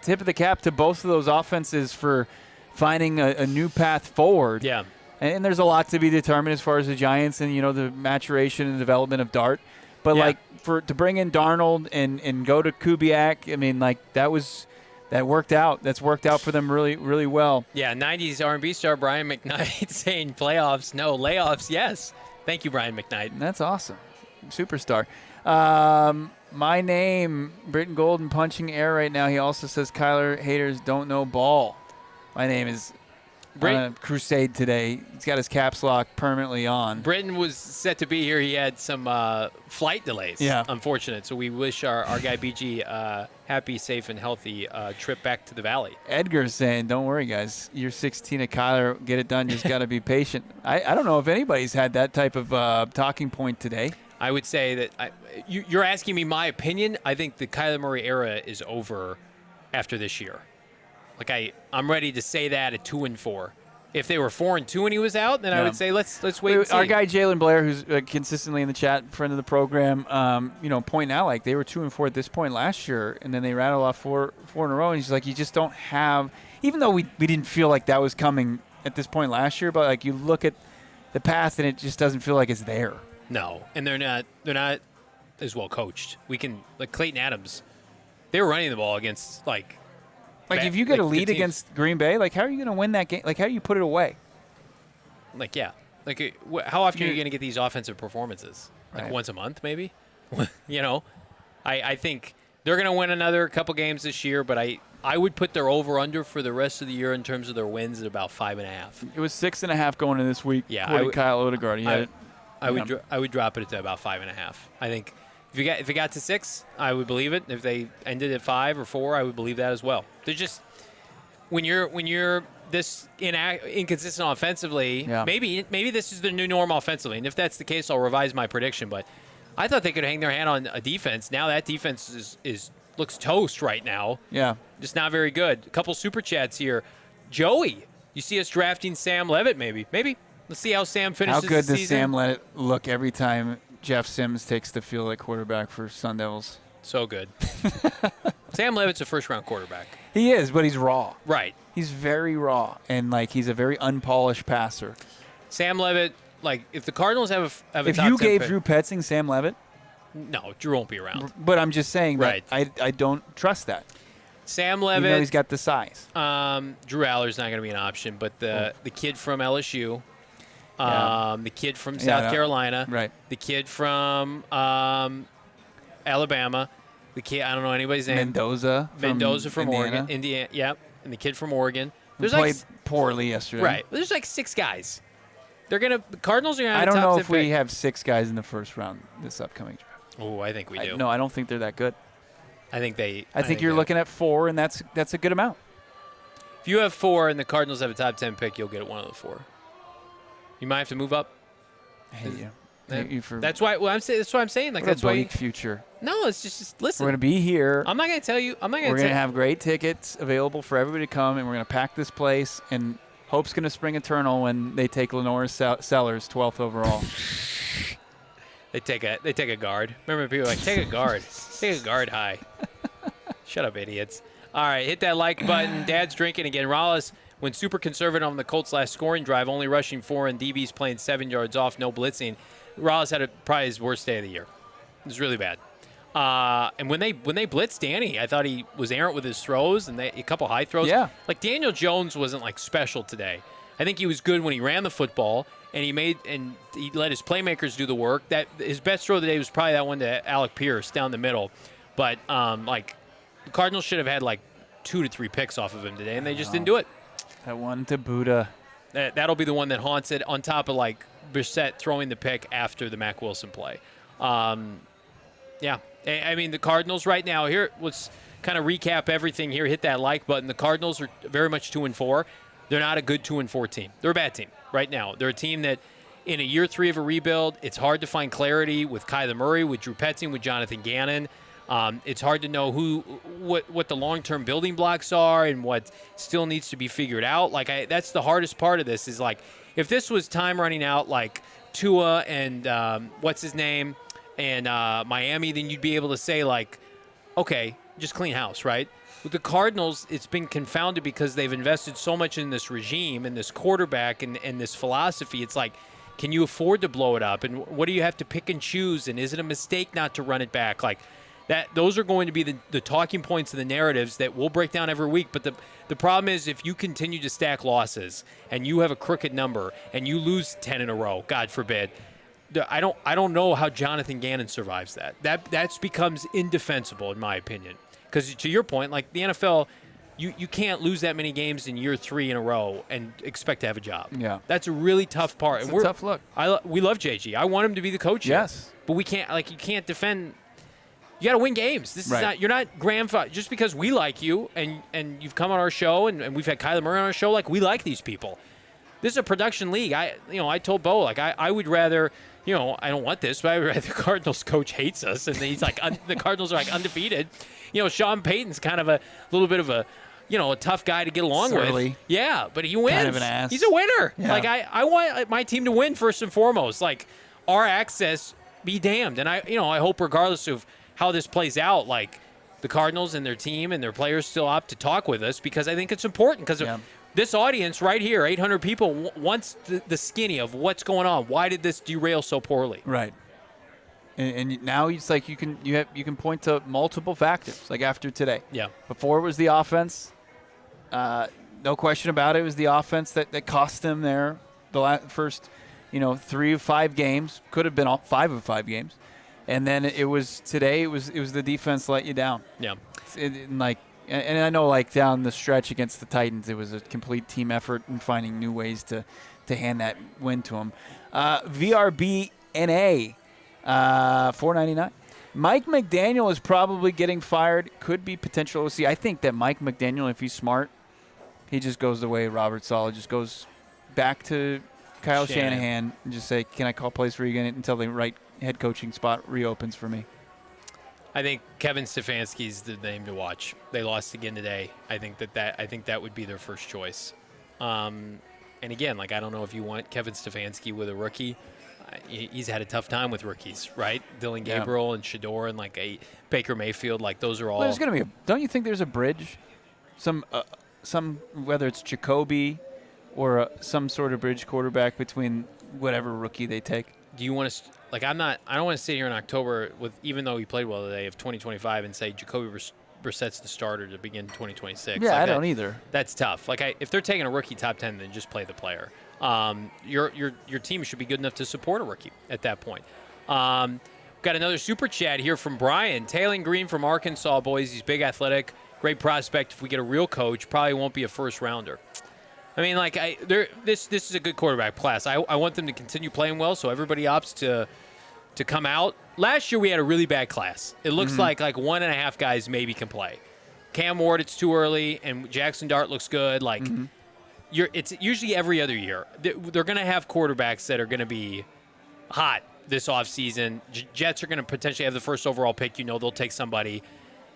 tip of the cap to both of those offenses for finding a new path forward. Yeah. And there's a lot to be determined as far as the Giants and, the maturation and development of Dart. But, to bring in Darnold and go to Kubiak, I mean, that worked out. That's worked out for them really, really well. Yeah, 90s R&B star Brian McKnight saying playoffs, no, layoffs, yes. Thank you, Brian McKnight. That's awesome. Superstar. My name, Britton Golden, punching air right now. He also says Kyler haters don't know ball. My name is on a crusade today. He's got his caps lock permanently on. Britton was set to be here. He had some flight delays. Yeah. Unfortunate. So we wish our guy BG happy, safe, and healthy trip back to the Valley. Edgar's saying, don't worry, guys. You're 16 at Kyler. Get it done. Just got to be patient. I don't know if anybody's had that type of talking point today. I would say that you're asking me my opinion. I think the Kyler Murray era is over after this year. I'm ready to say that at 2-4. If they were 4-2 and he was out, then I would say let's wait and see. Our guy Jalen Blair, who's consistently in the chat, friend of the program, pointing out they were 2-4 at this point last year, and then they rattled off four in a row. And he's like, you just don't have, even though we didn't feel like that was coming at this point last year, but you look at the path and it just doesn't feel like it's there. No, and they're not as well coached. We can Clayton Adams, they were running the ball against if you get a lead against Green Bay, how are you going to win that game? How do you put it away? How often are you going to get these offensive performances? Right. Once a month, maybe? I think they're going to win another couple games this year, but I would put their over-under for the rest of the year in terms of their wins at about 5.5. It was 6.5 going into this week. Yeah, Kyle Odegaard. I would drop it to about 5.5. I think if it got to 6, I would believe it. If they ended at 5 or 4, I would believe that as well. They're just when you're this inconsistent offensively, maybe this is the new norm offensively. And if that's the case, I'll revise my prediction. But I thought they could hang their hand on a defense. Now that defense looks toast right now. Yeah, just not very good. A couple super chats here. Joey, you see us drafting Sam Levitt? Maybe. Let's see how Sam finishes the season. How good does Sam Levitt look every time Jeff Sims takes the field at quarterback for Sun Devils? So good. Sam Levitt's a first-round quarterback. He is, but he's raw. Right. He's very raw, and he's a very unpolished passer. Sam Levitt, if the Cardinals have a if top you 10 gave pick, Drew Petzing Sam Levitt, no, Drew won't be around. But I'm just saying that I don't trust that. Sam Levitt, even though he's got the size. Drew Aller's not going to be an option, but the kid from LSU. The kid from South Carolina, right? The kid from Alabama, the kid I don't know anybody's name. Mendoza from Oregon, Indiana. Yep, and the kid from Oregon. There's played poorly yesterday. Right. There's 6 guys. The Cardinals are going to. I don't know if we have 6 guys in the first round this upcoming draft. Oh, I think we do. No, I don't think they're that good. I think you're looking at 4, and that's a good amount. If you have 4 and the Cardinals have a top 10 pick, you'll get it one of the 4. You might have to move up. I hate you. That's why. Well, that's what I'm saying. That's why. Future. No, it's just listen. We're gonna be here. I'm not gonna tell you. We're gonna have great tickets available for everybody to come, and we're gonna pack this place. And hope's gonna spring eternal when they take Lenore Sellers 12th overall. They take a guard. Remember, people are take a guard. Take a guard high. Shut up, idiots. All right, hit that like button. Dad's drinking again. Rollis went super conservative on the Colts' last scoring drive, only rushing 4 and DBs playing 7 yards off, no blitzing. Rollis had probably his worst day of the year. It was really bad. And when they blitzed Danny, I thought he was errant with his throws and a couple high throws. Yeah. Like Daniel Jones wasn't like special today. I think he was good when he ran the football and he let his playmakers do the work. That his best throw of the day was probably that one to Alec Pierce down the middle. But like the Cardinals should have had like 2 to 3 picks off of him today, and they just didn't do it. That one to Buddha. That'll be the one that haunts it, on top of like Brissett throwing the pick after the Mack Wilson play. Yeah. I mean, the Cardinals right now, here, let's kind of recap everything here. Hit that like button. The Cardinals are very much 2-4. They're not a good 2-4 team. They're a bad team right now. They're a team that in a year 3 of a rebuild, it's hard to find clarity with Kyler Murray, with Drew Petzing, with Jonathan Gannon. It's hard to know what the long-term building blocks are and what still needs to be figured out. Like that's the hardest part of this is like if this was time running out like Tua and what's his name and Miami, then you'd be able to say like, okay, just clean house, right? With the Cardinals, it's been confounded because they've invested so much in this regime and this quarterback and this philosophy. It's like, can you afford to blow it up? And what do you have to pick and choose? And is it a mistake not to run it back? Like that, those are going to be the talking points and the narratives that we'll break down every week. But the problem is if you continue to stack losses and you have a crooked number and you lose 10 in a row, God forbid, I don't know how Jonathan Gannon survives that. That becomes indefensible in my opinion. Because to your point, like the NFL, you can't lose that many games in year 3 in a row and expect to have a job. Yeah, that's a really tough part. It's a tough look. We love JG. I want him to be the coach. Yes, but we can't. Like you can't defend. You got to win games. This is not. You're not grandfather. Just because we like you and you've come on our show and we've had Kyler Murray on our show. Like we like these people. This is a production league. I told Bo like I would rather. I don't want this, but I would rather the Cardinals coach hates us and he's like the Cardinals are like undefeated. Sean Payton's kind of a little bit of a tough guy to get along with. Yeah, but he wins. Kind of an ass. He's a winner. Yeah. Like I want my team to win first and foremost. Like our access be damned. And I hope regardless of how this plays out, like the Cardinals and their team and their players still opt to talk with us because I think it's important because this audience right here, 800 people, wants the skinny of what's going on. Why did this derail so poorly? Right. And now it's like you can point to multiple factors, like after today. Yeah. Before it was the offense. No question about it. It was the offense that cost them there the first, 3 of 5 games. Could have been all 5 of 5 games. And then it was today. It was the defense let you down. Yeah. And I know like down the stretch against the Titans, it was a complete team effort in finding new ways to hand that win to them. VRBNA. $4.99. Mike McDaniel is probably getting fired. Could be potential OC. I think that Mike McDaniel, if he's smart, he just goes the way Robert Saleh, just goes back to Kyle Shanahan and just say, can I call plays for you again until the right head coaching spot reopens for me? I think Kevin Stefanski's the name to watch. They lost again today. I think that would be their first choice. And again, like I don't know if you want Kevin Stefanski with a rookie. He's had a tough time with rookies, right? Dylan Gabriel and Shador and like a Baker Mayfield, like those are all. Well, there's going to be. Don't you think there's a bridge? Some whether it's Jacoby or some sort of bridge quarterback between whatever rookie they take. Do you want to like? I don't want to sit here in October with even though he played well today of 2025 and say Jacoby Brissett's the starter to begin 2026. Yeah, like I don't either. That's tough. Like if they're taking a rookie top 10, then just play the player. Your team should be good enough to support a rookie at that point. Got another super chat here from Brian. Taylor Green from Arkansas, boys. He's big, athletic, great prospect. If we get a real coach, probably won't be a first rounder. I mean, like this is a good quarterback class. I want them to continue playing well, so everybody opts to come out. Last year we had a really bad class. It looks like 1.5 guys maybe can play. Cam Ward, it's too early, and Jackson Dart looks good. Like. It's usually every other year. They're going to have quarterbacks that are going to be hot this offseason. Jets are going to potentially have the first overall pick. They'll take somebody.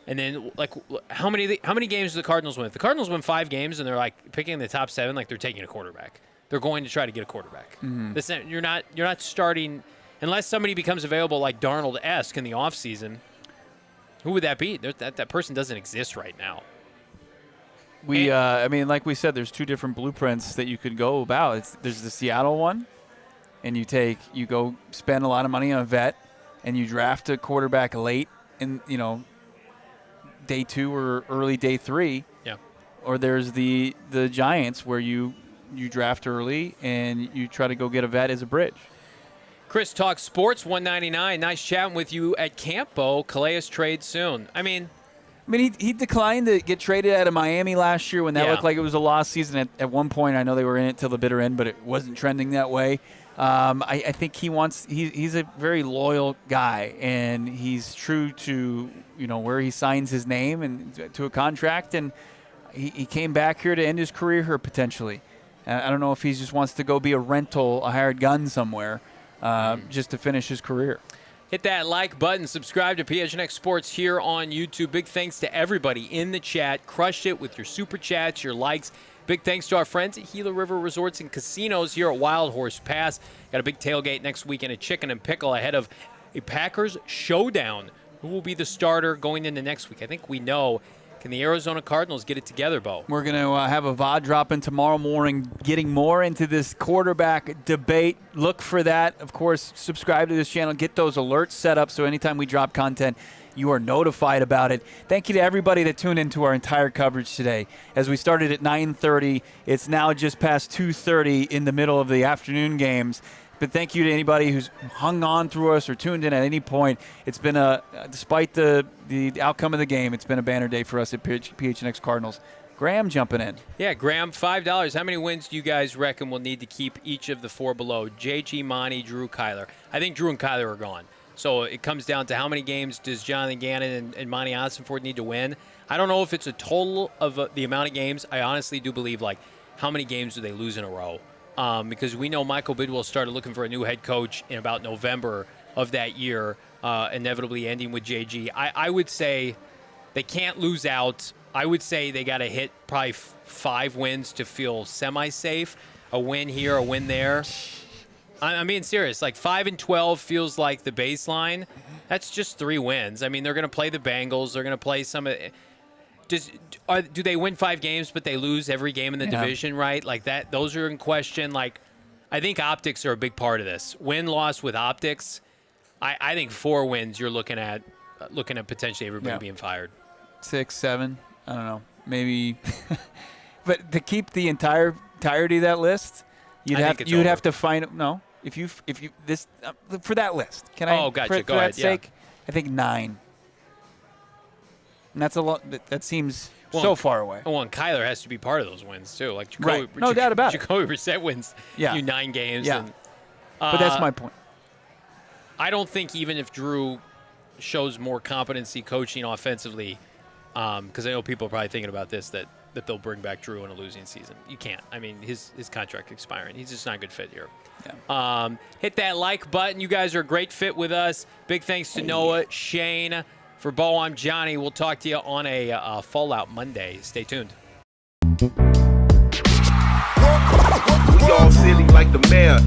And then, like, how many games do the Cardinals win? If the Cardinals win 5 games and they're, like, picking in the top 7, like, they're taking a quarterback. They're going to try to get a quarterback. You're not starting – unless somebody becomes available like Darnold-esque in the offseason, who would that be? That person doesn't exist right now. Like we said, there's 2 different blueprints that you could go about. There's the Seattle one, and you go spend a lot of money on a vet, and you draft a quarterback late, in day 2 or early day 3. Yeah. Or there's the Giants where you draft early and you try to go get a vet as a bridge. Chris Talks Sports 199. Nice chatting with you at Campo. Calais trade soon. I mean, he declined to get traded out of Miami last year when that looked like it was a lost season. At one point, I know they were in it till the bitter end, but it wasn't trending that way. I think he's a very loyal guy, and he's true to where he signs his name and to a contract, and he came back here to end his career here potentially. I don't know if he just wants to go be a rental, a hired gun somewhere, just to finish his career. Hit that like button. Subscribe to PHNX Sports here on YouTube. Big thanks to everybody in the chat. Crushed it with your super chats, your likes. Big thanks to our friends at Gila River Resorts and Casinos here at Wild Horse Pass. Got a big tailgate next week and a chicken and pickle ahead of a Packers showdown. Who will be the starter going into next week? I think we know. Can the Arizona Cardinals get it together, Bo? We're going to have a VOD dropping tomorrow morning, getting more into this quarterback debate. Look for that. Of course, subscribe to this channel. Get those alerts set up so anytime we drop content, you are notified about it. Thank you to everybody that tuned into our entire coverage today. As we started at 9:30, it's now just past 2:30 in the middle of the afternoon games. But thank you to anybody who's hung on through us or tuned in at any point. It's been despite the outcome of the game, it's been a banner day for us at PHNX Cardinals. Graham jumping in. Yeah, Graham, $5. How many wins do you guys reckon we'll need to keep each of the 4 below? JG, Monty, Drew, Kyler. I think Drew and Kyler are gone. So it comes down to how many games does Jonathan Gannon and Monty Ossenford need to win. I don't know if it's a total of the amount of games. I honestly do believe, how many games do they lose in a row? Because we know Michael Bidwell started looking for a new head coach in about November of that year, inevitably ending with JG. I would say they can't lose out. I would say they got to hit probably 5 wins to feel semi-safe. A win here, a win there. I'm being serious. 5-12 feels like the baseline. That's just 3 wins. I mean, they're going to play the Bengals. They're going to play some of – do they win 5 games, but they lose every game in the division, right? That. Those are in question. I think optics are a big part of this. Win-loss with optics. I think 4 wins. You're looking at potentially everybody being fired. 6, 7. I don't know. Maybe. But to keep the entirety of that list, you'd have to find no. If you this for that list, can I? Oh, gotcha. For that sake, I think 9. And that's a lot. That seems so far away. Well, and Kyler has to be part of those wins too. Jacoby, right. No doubt about it. Jacoby Brissett wins 9 games. Yeah. But that's my point. I don't think even if Drew shows more competency coaching offensively, because I know people are probably thinking about this, that they'll bring back Drew in a losing season. You can't. I mean, his contract expiring. He's just not a good fit here. Yeah. Hit that like button. You guys are a great fit with us. Big thanks to Noah, Shane. For Bo, I'm Johnny. We'll talk to you on a Fallout Monday. Stay tuned. We all silly like the mayor.